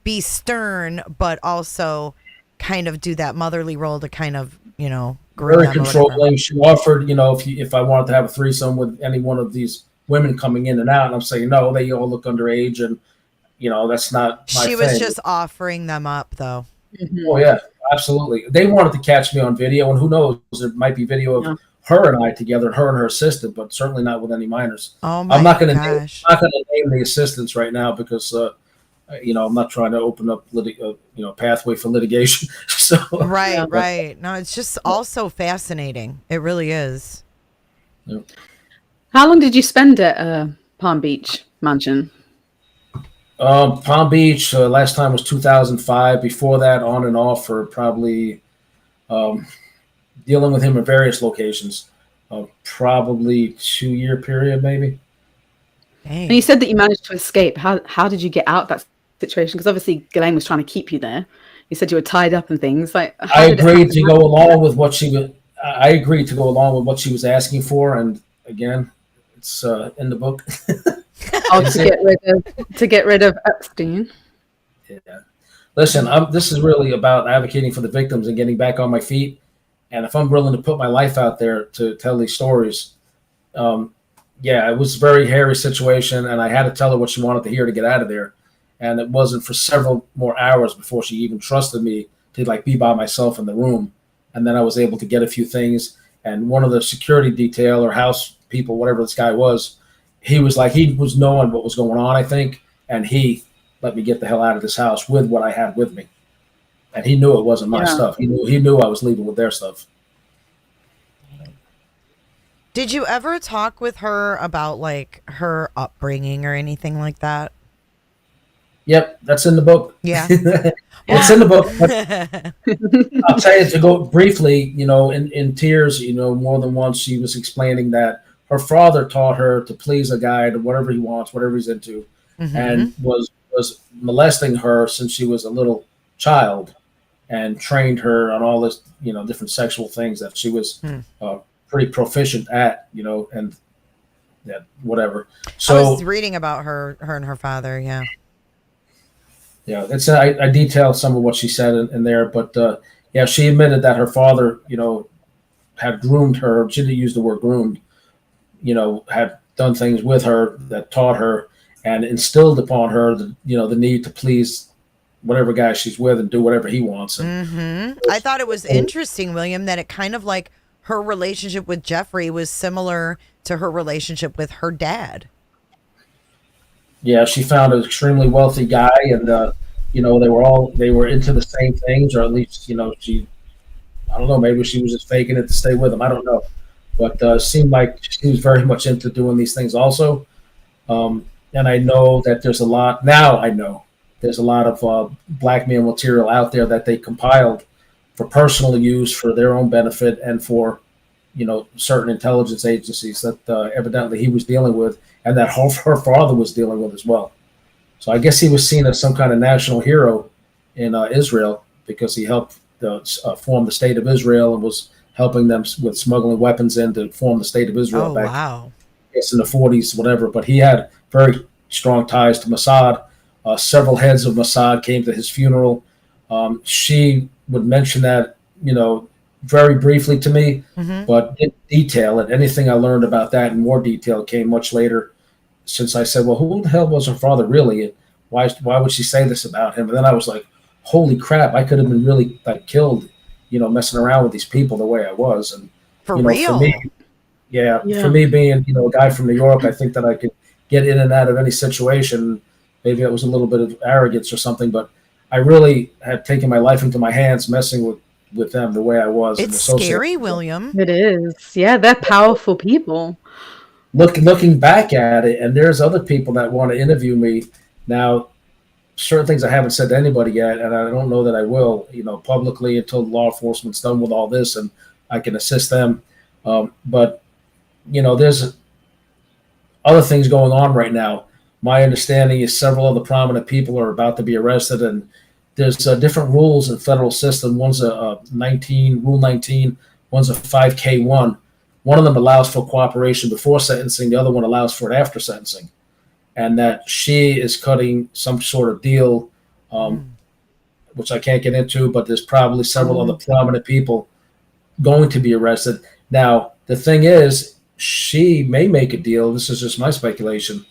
be stern, but also kind of do that motherly role to kind of, groom very them controlling. She offered, if I wanted to have a threesome with any one of these women coming in and out, and I'm saying no, they all look underage, and that's not my She thing. was just offering them up, though. Oh yeah, absolutely. They wanted to catch me on video, and who knows, there might be video of her and I together, her and her assistant, but certainly not with any minors. Oh my I'm not going gosh. to name the assistants right now because I'm not trying to open up pathway for litigation. So Right. No, it's just also fascinating. It really is. Yeah. How long did you spend at Palm Beach Mansion? Palm Beach, last time was 2005. Before that, on and off for probably dealing with him in various locations. Probably 2-year period, maybe. Dang. And you said that you managed to escape. How did you get out of that situation? Because obviously Ghislaine was trying to keep you there. You said you were tied up and things. Like, I agreed to go along with what she was. I agreed to go along with what she was asking for, and again, it's in the book. To get rid of Epstein. Yeah. Listen, this is really about advocating for the victims and getting back on my feet. And if I'm willing to put my life out there to tell these stories, it was a very hairy situation, and I had to tell her what she wanted to hear to get out of there. And it wasn't for several more hours before she even trusted me to be by myself in the room. And then I was able to get a few things. And one of the security detail or house people, whatever this guy was, he was knowing what was going on, I think. And he let me get the hell out of this house with what I had with me. And he knew it wasn't my stuff. He knew I was leaving with their stuff. Did you ever talk with her about her upbringing or anything like that? Yep, that's in the book. Yeah. It's in the book. I'll tell you, to go briefly, in tears, more than once, she was explaining that her father taught her to please a guy to whatever he wants, whatever he's into, and was molesting her since she was a little child, and trained her on all this, different sexual things that she was pretty proficient at, and whatever. So I was reading about her and her father. Yeah. Yeah, I detailed some of what she said in there, but she admitted that her father, had groomed her. She didn't use the word groomed. Had done things with her that taught her and instilled upon her the need to please whatever guy she's with and do whatever he wants. I thought it was interesting, William, that it kind of like her relationship with Jeffrey was similar to her relationship with her dad. Yeah, she found an extremely wealthy guy, and they were into the same things, or at least I don't know, maybe she was just faking it to stay with him. I don't know, but seemed like she was very much into doing these things also. and I know that there's a lot now. I know there's a lot of blackmail material out there that they compiled for personal use, for their own benefit, and for certain intelligence agencies that evidently he was dealing with, and that her father was dealing with as well. So I guess he was seen as some kind of national hero in Israel because he helped form the state of Israel and was helping them with smuggling weapons in to form the state of Israel back wow. I guess in the 40s, whatever. But he had very strong ties to Mossad. Several heads of Mossad came to his funeral. She would mention that, very briefly to me, but in detail. And anything I learned about that in more detail came much later, since I said, well, who the hell was her father really? And why would she say this about him? And then I was like, holy crap, I could have been really killed, messing around with these people the way I was. And for real. For me, for me being, a guy from New York, I think that I could get in and out of any situation. Maybe it was a little bit of arrogance or something, but I really had taken my life into my hands messing with them the way I was. It's scary, William. It is. Yeah, they're powerful people. Looking back at it, and there's other people that want to interview me now. Certain things I haven't said to anybody yet, and I don't know that I will, publicly until law enforcement's done with all this and I can assist them. But there's other things going on right now. My understanding is several other prominent people are about to be arrested, and there's different rules in federal system. One's a Rule 19, one's a 5K1. One of them allows for cooperation before sentencing. The other one allows for it after sentencing. And that she is cutting some sort of deal, which I can't get into, but there's probably several other prominent people going to be arrested. Now, the thing is, she may make a deal, this is just my speculation,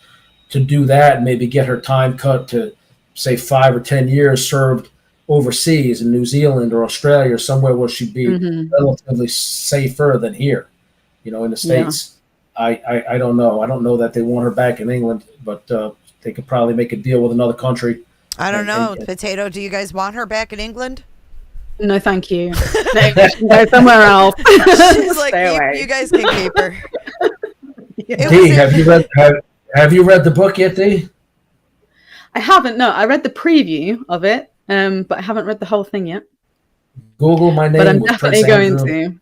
to do that and maybe get her time cut to, say, 5 or 10 years served overseas in New Zealand or Australia or somewhere where she'd be relatively safer than here, in the States. Yeah. I don't know. I don't know that they want her back in England, but they could probably make a deal with another country. I don't know. Potato, do you guys want her back in England? No, thank you. No, go somewhere else. She's like, you guys can keep her. Dee, have you read the book yet, Dee? I haven't. No, I read the preview of it, but I haven't read the whole thing yet. Google my name. But I'm definitely going to.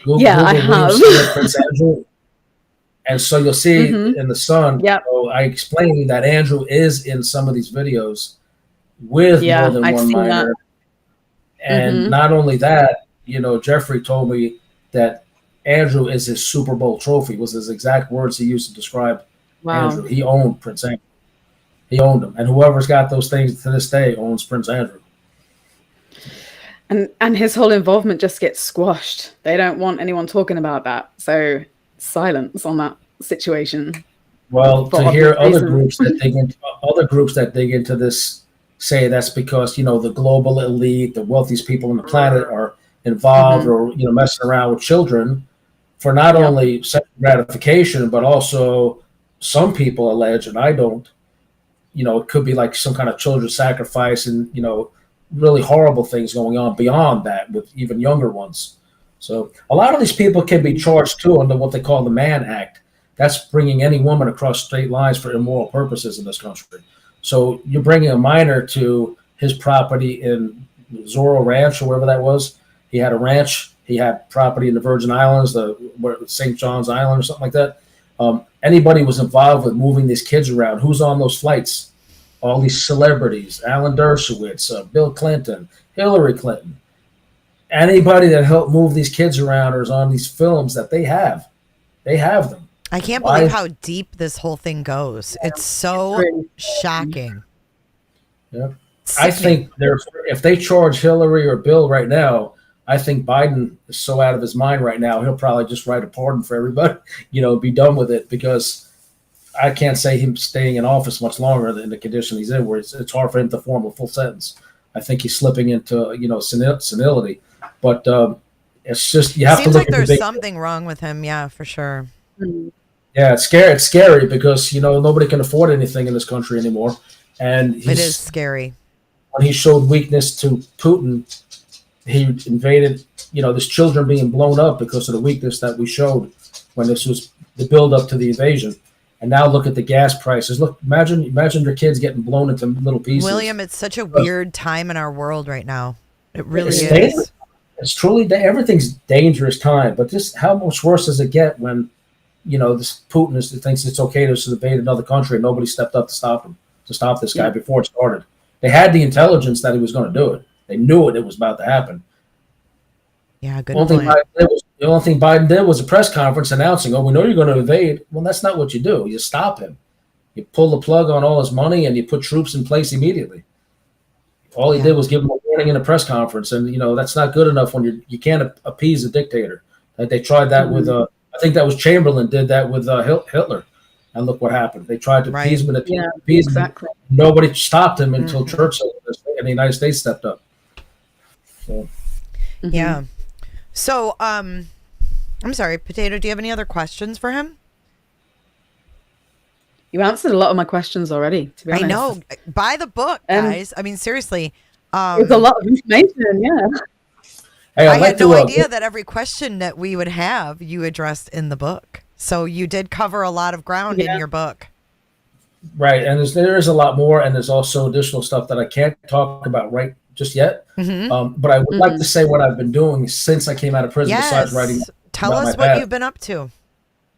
Google I have. Prince Andrew. And so you'll see in the Sun. Yep. So I explained that Andrew is in some of these videos with more than one minor. And not only that, Jeffrey told me that Andrew is his Super Bowl trophy, was his exact words he used to describe Andrew. He owned Prince Andrew. He owned him. And whoever's got those things to this day owns Prince Andrew. And his whole involvement just gets squashed. They don't want anyone talking about that. So silence on that situation. Well, to hear other groups that dig into this say that's because, the global elite, the wealthiest people on the planet are involved or, messing around with children for not only sexual gratification, but also some people allege, and I don't, it could be like some kind of children's sacrifice and, really horrible things going on beyond that with even younger ones. So a lot of these people can be charged too under what they call the Mann Act. That's bringing any woman across state lines for immoral purposes in this country. So you're bringing a minor to his property in Zorro Ranch or wherever that was. He had a ranch. He had property in the Virgin Islands, St. John's Island or something like that. Anybody was involved with moving these kids around. Who's on those flights? All these celebrities, Alan Dershowitz, Bill Clinton, Hillary Clinton. Anybody that helped move these kids around or is on these films that they have them. I can't believe how deep this whole thing goes. It's so shocking. Yeah. I think if they charge Hillary or Bill right now, I think Biden is so out of his mind right now, he'll probably just write a pardon for everybody, be done with it, because I can't say him staying in office much longer than the condition he's in, where it's hard for him to form a full sentence. I think he's slipping into, senility. But it's just, you have to look at the big. Seems like there's something wrong with him. Yeah, for sure. Yeah, it's scary. It's scary because, nobody can afford anything in this country anymore. And it is scary. When he showed weakness to Putin, he invaded, there's children being blown up because of the weakness that we showed when this was the build up to the invasion. And now look at the gas prices. Look, imagine your kids getting blown into little pieces. William, it's such a weird time in our world right now. It really It's is. dangerous. It's truly, everything's dangerous time. But just how much worse does it get when, this Putin thinks it's okay to invade another country and nobody stepped up to stop this guy before it started. They had the intelligence that he was going to do it. They knew it was about to happen. Yeah, good point. The only thing Biden did was a press conference announcing, we know you're going to invade. Well, that's not what you do. You stop him. You pull the plug on all his money and you put troops in place immediately. All he did was give him a warning in a press conference. And, that's not good enough when you can't appease a dictator. Like they tried that with, I think that was Chamberlain did that with Hitler. And look what happened. They tried to appease him. Exactly. Nobody stopped him until Churchill and the United States stepped up. So. Yeah. So, I'm sorry, Potato, do you have any other questions for him? You answered a lot of my questions already, to be honest. I know. Buy the book, guys. I mean, seriously. There's a lot of information, yeah. Hey, I had no idea that every question that we would have, you addressed in the book. So you did cover a lot of ground in your book. Right. And there is a lot more. And there's also additional stuff that I can't talk about right just yet. But I would like to say what I've been doing since I came out of prison, besides writing. Tell us what you've been up to.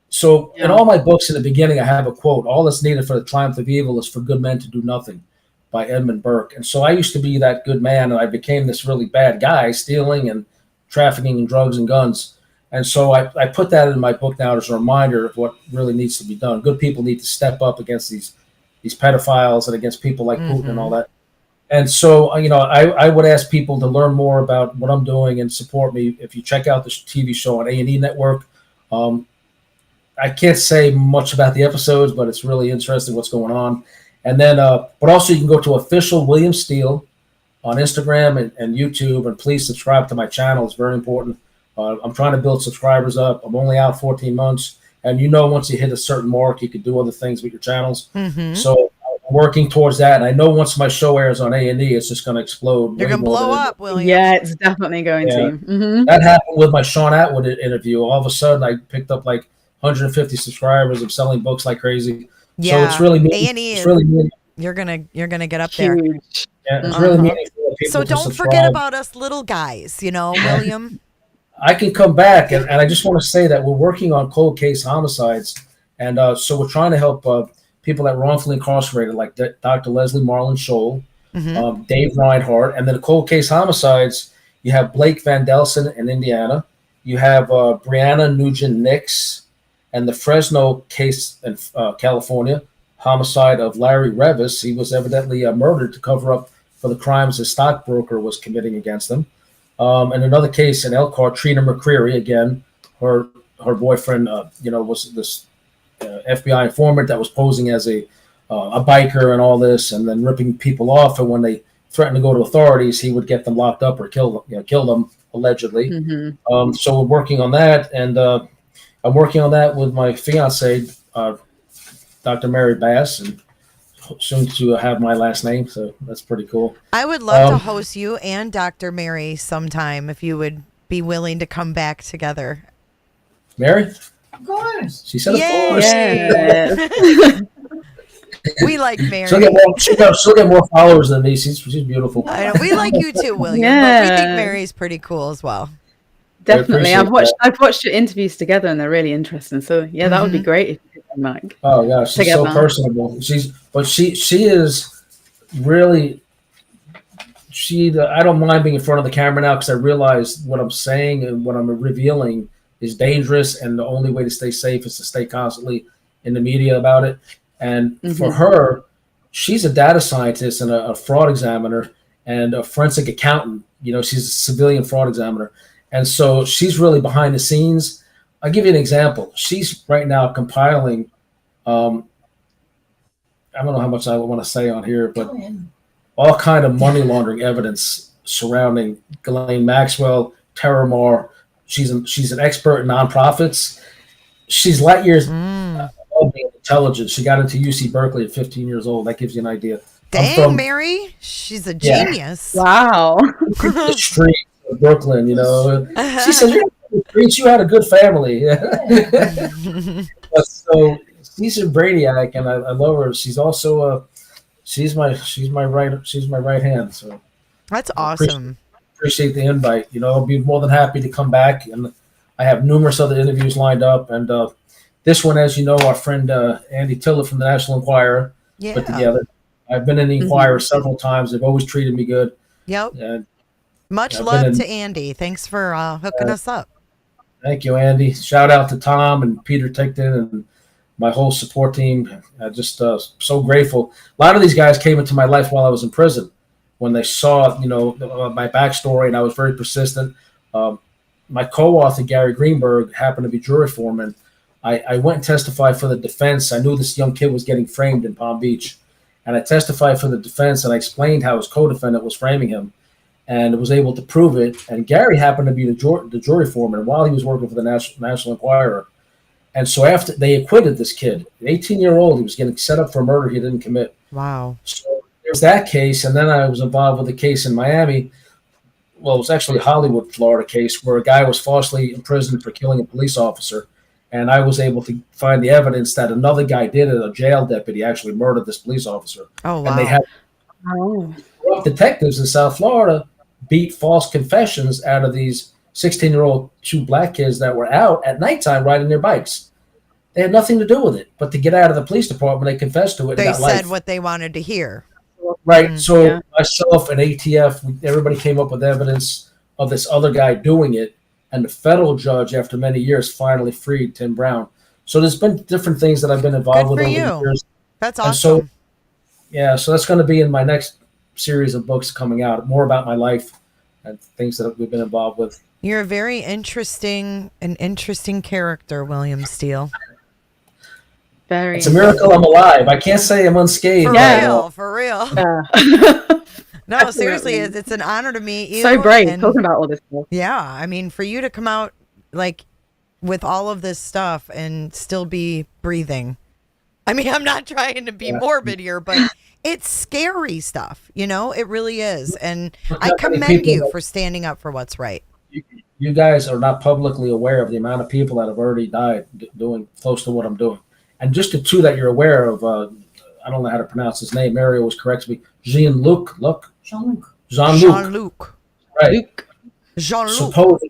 So in all my books in the beginning, I have a quote: "All that's needed for the triumph of evil is for good men to do nothing," by Edmund Burke. And so I used to be that good man, and I became this really bad guy, stealing and trafficking in drugs and guns. And so I put that in my book now as a reminder of what really needs to be done. Good people need to step up against these pedophiles and against people like Putin and all that. And so, I would ask people to learn more about what I'm doing and support me. If you check out the TV show on A&E Network, I can't say much about the episodes, but it's really interesting what's going on. And then, but also you can go to official William Steele on Instagram and YouTube, and please subscribe to my channel. It's very important. I'm trying to build subscribers up. I'm only out 14 months. And once you hit a certain mark, you can do other things with your channels. So I'm working towards that. And I know once my show airs on A&E, it's just going to explode. You're going to blow up, William. Yeah, it's definitely going to. That happened with my Sean Atwood interview. All of a sudden, I picked up like 150 subscribers. I'm selling books like crazy. Yeah, so it's really A&E. It's really meaningful. You're gonna get up there. Yeah, it's really meaningful. So don't forget about us little guys, William. I can come back, and I just want to say that we're working on cold case homicides, and so we're trying to help people that are wrongfully incarcerated, like Dr. Leslie Marlin Scholl, Dave Reinhardt, and then the cold case homicides. You have Blake Van Delson in Indiana, you have Brianna Nugent-Nix, and the Fresno case in California, homicide of Larry Revis. He was evidently murdered to cover up for the crimes his stockbroker was committing against him. And another case in Elkhart, Trina McCreary, again, her boyfriend, was this FBI informant that was posing as a biker and all this, and then ripping people off. And when they threatened to go to authorities, he would get them locked up or kill them allegedly. So we're working on that, and I'm working on that with my fiance, Dr. Mary Bass, and soon to have my last name, so that's pretty cool. I would love to host you and Dr. Mary sometime if you would be willing to come back together. Mary? Of course. She said, Yay! of course. Yeah. We like Mary. She'll get more followers than me. She's beautiful. I know. We like you too, William, Yeah. but we think Mary's pretty cool as well. Definitely. I've watched your interviews together, and they're really interesting. So yeah, that would be great if you could come back. Oh gosh, she's so personable. She is really. I don't mind being in front of the camera now because I realize what I'm saying and what I'm revealing is dangerous, and the only way to stay safe is to stay constantly in the media about it. And for her, she's a data scientist and a fraud examiner and a forensic accountant. She's a civilian fraud examiner. And so she's really behind the scenes. I'll give you an example. She's right now compiling, I don't know how much I want to say on here, but all kind of money laundering evidence surrounding Ghislaine Maxwell, Terramar. She's an expert in nonprofits. She's light years above being intelligent. She got into UC Berkeley at 15 years old. That gives you an idea. Dang, Mary. She's a genius. Wow. The street. Brooklyn, She said, "You had a good family." But so she's a brainiac, and I love her. She's also she's my right hand. So That's awesome. Appreciate the invite. I'll be more than happy to come back, and I have numerous other interviews lined up. And this one, as you know, our friend Andy Tiller from the National Enquirer put together. I've been in the Enquirer several times. They've always treated me good. Yep. And much love to Andy. Thanks for hooking us up. Thank you, Andy. Shout out to Tom and Peter Tickton and my whole support team. I'm just so grateful. A lot of these guys came into my life while I was in prison. When they saw, my backstory, and I was very persistent. My co-author, Gary Greenberg, happened to be jury foreman. I went and testified for the defense. I knew this young kid was getting framed in Palm Beach. And I testified for the defense, and I explained how his co-defendant was framing him and was able to prove it. And Gary happened to be the jury foreman while he was working for the National Enquirer. And so after they acquitted this kid, an 18-year-old, he was getting set up for a murder he didn't commit. Wow. So there's that case, and then I was involved with a case in Miami. Well, it was actually a Hollywood, Florida case where a guy was falsely imprisoned for killing a police officer, and I was able to find the evidence that another guy did it. A jail deputy actually murdered this police officer. Oh, wow. And they had detectives in South Florida beat false confessions out of these 16-year-old two black kids that were out at nighttime riding their bikes. They had nothing to do with it, but to get out of the police department, they confessed to it. They and got said life. What they wanted to hear. Right. So myself and ATF, everybody came up with evidence of this other guy doing it. And the federal judge, after many years, finally freed Tim Brown. So there's been different things that I've been involved with over the years. That's awesome. And so that's going to be in my next series of books coming out, more about my life and things that we've been involved with. You're a very interesting character, William Steele. It's a miracle I'm alive. I can't say I'm unscathed. For real. No, seriously, it's an honor to meet you. So brave talking about all this stuff. Yeah, I mean, for you to come out like with all of this stuff and still be breathing. I mean, I'm not trying to be morbid here, but it's scary stuff. It really is. And I commend you for standing up for what's right. You guys are not publicly aware of the amount of people that have already died doing close to what I'm doing. And just the two that you're aware of, I don't know how to pronounce his name. Mario was correct me. Jean-Luc. Right. Jean-Luc.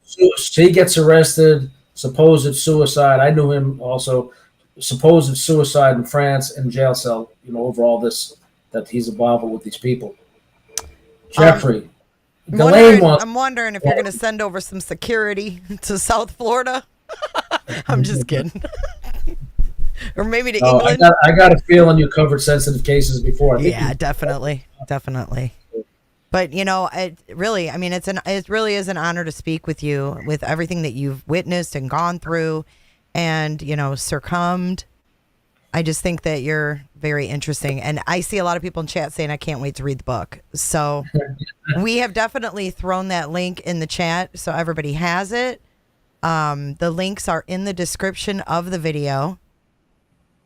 He gets arrested. Supposed suicide. I knew him also. Supposed suicide in France in jail cell. over all this that he's involved with these people. Jeffrey. I'm wondering if you're going to send over some security to South Florida. I'm just kidding. Or maybe to England. I got a feeling you covered sensitive cases before. Yeah, definitely. But it really is an honor to speak with you with everything that you've witnessed and gone through, and succumbed. I just think that you're very interesting, and I see a lot of people in chat saying I can't wait to read the book. So we have definitely thrown that link in the chat, so everybody has it. The links are in the description of the video.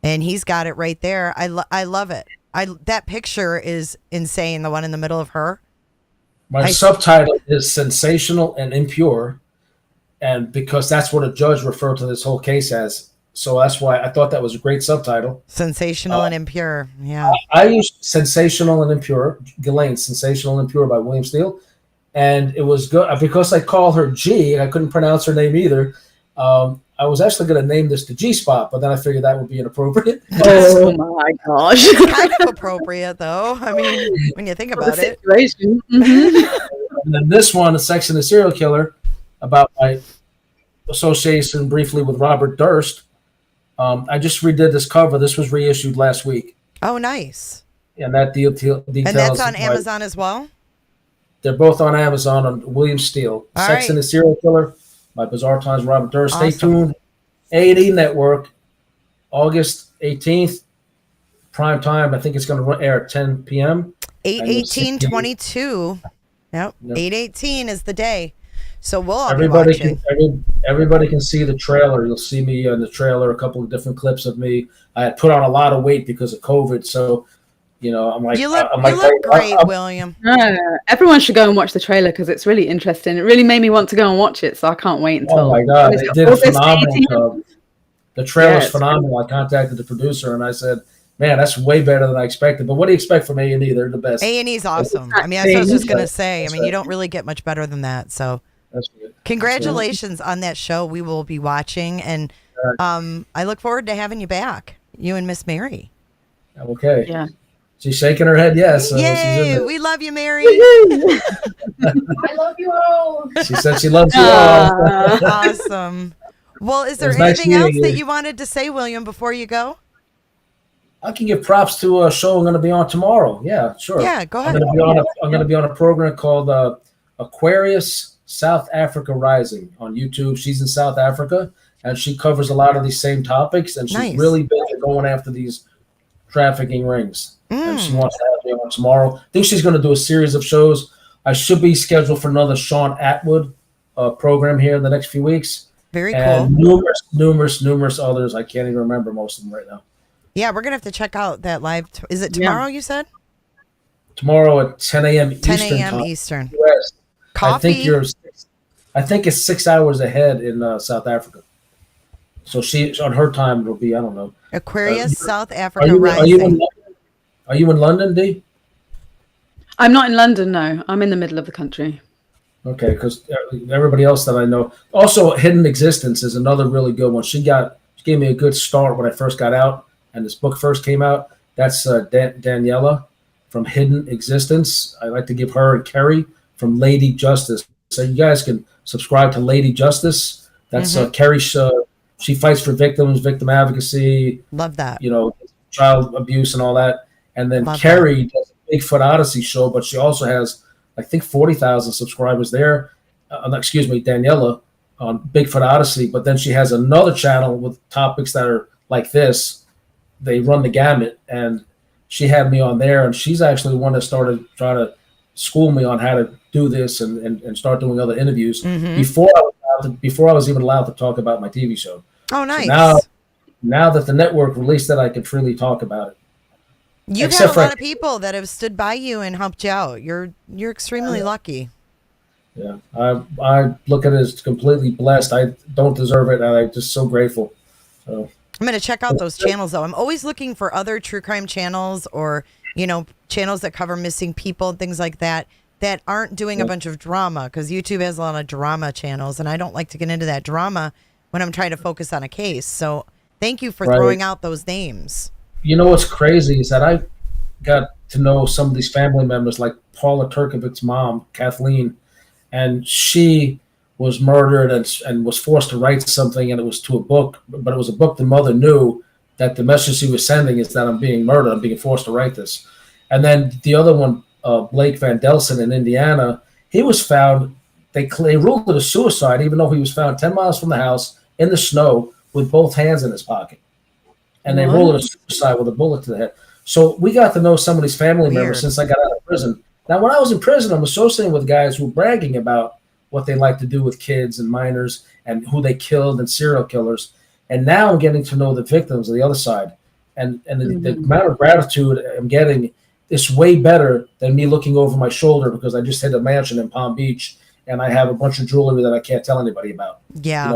And he's got it right there. I love it. That picture is insane. The one in the middle of her. My subtitle is sensational and impure, and because that's what a judge referred to this whole case as. So that's why I thought that was a great subtitle. Sensational and impure. Yeah. I used Sensational and Impure, Ghislaine, Sensational and Impure by William Steele, and it was good because I call her G. I couldn't pronounce her name either. I was actually going to name this the G-Spot, but then I figured that would be inappropriate. Oh, my gosh. It's kind of appropriate, though. I mean, when you think about it. And then this one, A Sex and the Serial Killer, about my association briefly with Robert Durst. I just redid this cover. This was reissued last week. Oh, nice. And that details. And that's on Amazon as well? They're both on Amazon on William Steele. Sex and the Serial Killer. My Bizarre Times, Robert Durst. Awesome. Stay tuned. A&E Network, August 18th, prime time. I think it's going to air at 10 p.m. 8/18/22. Yep. 8/18 is the day. So we'll all be watching. Everybody can see the trailer. You'll see me in the trailer, a couple of different clips of me. I had put on a lot of weight because of COVID, so I'm like, you look great, William. Everyone should go and watch the trailer because it's really interesting. It really made me want to go and watch it, so I can't wait until. Oh my God, they did a phenomenal job. The trailer's phenomenal. I contacted the producer and I said, man, that's way better than I expected. But what do you expect from A&E? They're the best. A&E's awesome. I mean, that's what I was just going to say. I mean, you don't really get much better than that. So that's good. Congratulations on that show. We will be watching. And I look forward to having you back, you and Miss Mary. Okay. Yeah. She's shaking her head yes. So yay! We love you, Mary. I love you all. She said she loves you all. Awesome. Well, is there nice anything else you. that you wanted to say, William, before you go? I can give props to a show I'm going to be on tomorrow. Yeah, sure. Yeah, go ahead. I'm going to be on a program called Aquarius South Africa Rising on YouTube. She's in South Africa, and she covers a lot of these same topics, and she's really big at going after these trafficking rings. And she wants to have me on tomorrow. I think she's going to do a series of shows. I should be scheduled for another Sean Atwood program here in the next few weeks. Very and cool. Numerous others. I can't even remember most of them right now. Yeah, we're going to have to check out that live. Is it tomorrow, you said? Tomorrow at 10 a.m. 10 Eastern a.m. time. Eastern. US. Coffee? I think it's 6 hours ahead in South Africa. So on her time, it'll be, I don't know. Aquarius, South Africa Rising. Are you in London, Dee? I'm not in London, no. I'm in the middle of the country. Okay, because everybody else that I know. Also, Hidden Existence is another really good one. She gave me a good start when I first got out and this book first came out. That's Daniela from Hidden Existence. I like to give her and Kerry from Lady Justice. So you guys can subscribe to Lady Justice. That's Kerry. She fights for victims, victim advocacy. Love that. Child abuse and all that. And then Kerry does a Bigfoot Odyssey show, but she also has, I think, 40,000 subscribers there. Daniela on Bigfoot Odyssey. But then she has another channel with topics that are like this. They run the gamut. And she had me on there. And she's actually the one that started trying to school me on how to do this and start doing other interviews before I was even allowed to talk about my TV show. Oh, nice. So now that the network released it, I can freely talk about it. You've had a lot of people that have stood by you and helped you out. You're extremely lucky. Yeah, I look at it as completely blessed. I don't deserve it, and I'm just so grateful. So I'm going to check out those channels, though. I'm always looking for other true crime channels or, channels that cover missing people and things like that aren't doing a bunch of drama, because YouTube has a lot of drama channels, and I don't like to get into that drama when I'm trying to focus on a case. So thank you for throwing out those names. You know what's crazy is that I got to know some of these family members, like Paula Turkovic's mom, Kathleen, and she was murdered and was forced to write something, and it was to a book, but it was a book the mother knew that the message she was sending is that I'm being murdered, I'm being forced to write this. And then the other one, Blake Van Delson in Indiana, he was found, they ruled it a suicide, even though he was found 10 miles from the house in the snow with both hands in his pocket. And they ruled it a suicide with a bullet to the head. So we got to know some of these family members since I got out of prison. Now, when I was in prison, I'm associating with guys who were bragging about what they like to do with kids and minors and who they killed and serial killers. And now I'm getting to know the victims of the other side. And the amount of gratitude I'm getting is way better than me looking over my shoulder because I just hit a mansion in Palm Beach and I have a bunch of jewelry that I can't tell anybody about. Yeah.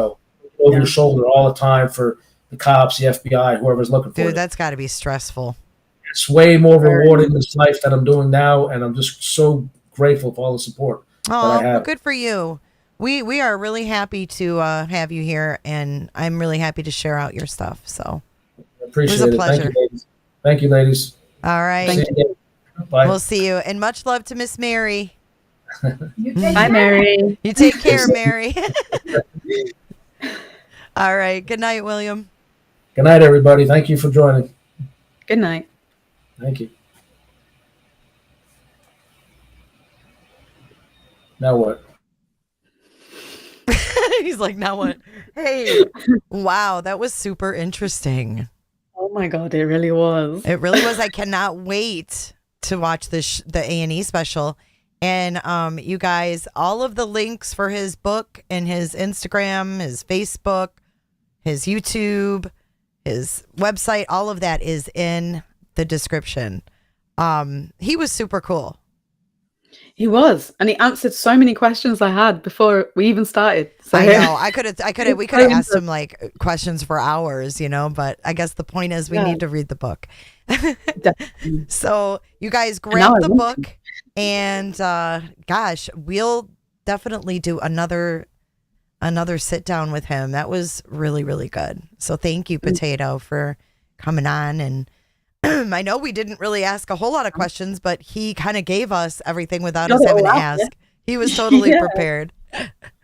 Over your shoulder all the time for the cops, the FBI, whoever's looking for you. Dude, that's got to be stressful. It's way more rewarding this life that I'm doing now, and I'm just so grateful for all the support that I have. Well, good for you. We are really happy to have you here, and I'm really happy to share out your stuff. So I appreciate it. Was a pleasure. Thank you, ladies. Thank you, ladies. All right. See you. Bye. We'll see you, and much love to Miss Mary. Bye, Mary. You take care, Mary. All right. Good night, William. Good night, everybody. Thank you for joining. Good night. Thank you. Now what? He's like, now what? Hey, wow, that was super interesting. Oh my God, it really was. It really was. I cannot wait to watch the A&E special. And you guys, all of the links for his book and his Instagram, his Facebook, his YouTube, his website, all of that is in the description. He was super cool. He was, and he answered so many questions I had before we even started. So I know. We could have asked him like questions for hours, but I guess the point is we need to read the book. So you guys grab the book, and gosh, we'll definitely do another sit down with him. That was really, really good. So thank you, Potato, for coming on. And I know we didn't really ask a whole lot of questions, but he kind of gave us everything without us having to ask. He was totally prepared.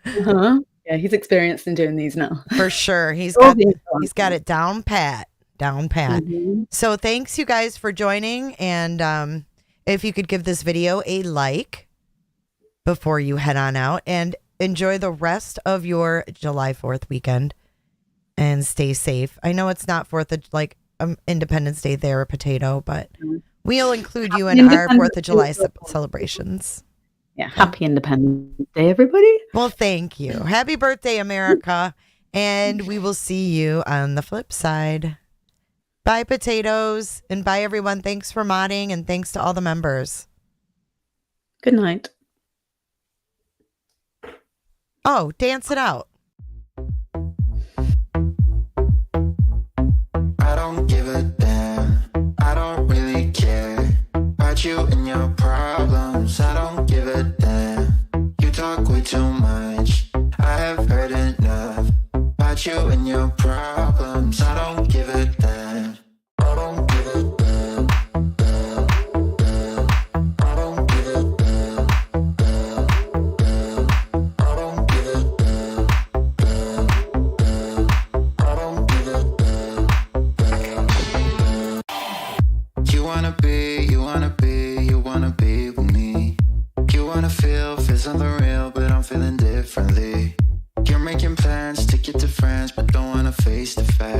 Yeah, he's experienced in doing these now. For sure. He's got it down pat. So thanks you guys for joining. And if you could give this video a like before you head on out, and enjoy the rest of your July 4th weekend and stay safe. I know it's not Independence Day there, Potato, but we'll include you in our 4th of July celebrations. Yeah, happy Independence Day, everybody. Well, thank you. Happy birthday, America. And we will see you on the flip side. Bye, Potatoes. And bye, everyone. Thanks for modding, and thanks to all the members. Good night. Oh, dance it out. I don't give a damn. I don't really care about you and your problems. I don't give a damn. You talk way too much. I have heard enough about you and your problems. I don't give a damn. I don't give a damn. I don't give a damn. I don't give a damn. I don't give a damn. You wanna be with me. You wanna feel something real, but I'm feeling differently. You're making plans to get to friends, but don't wanna face the fact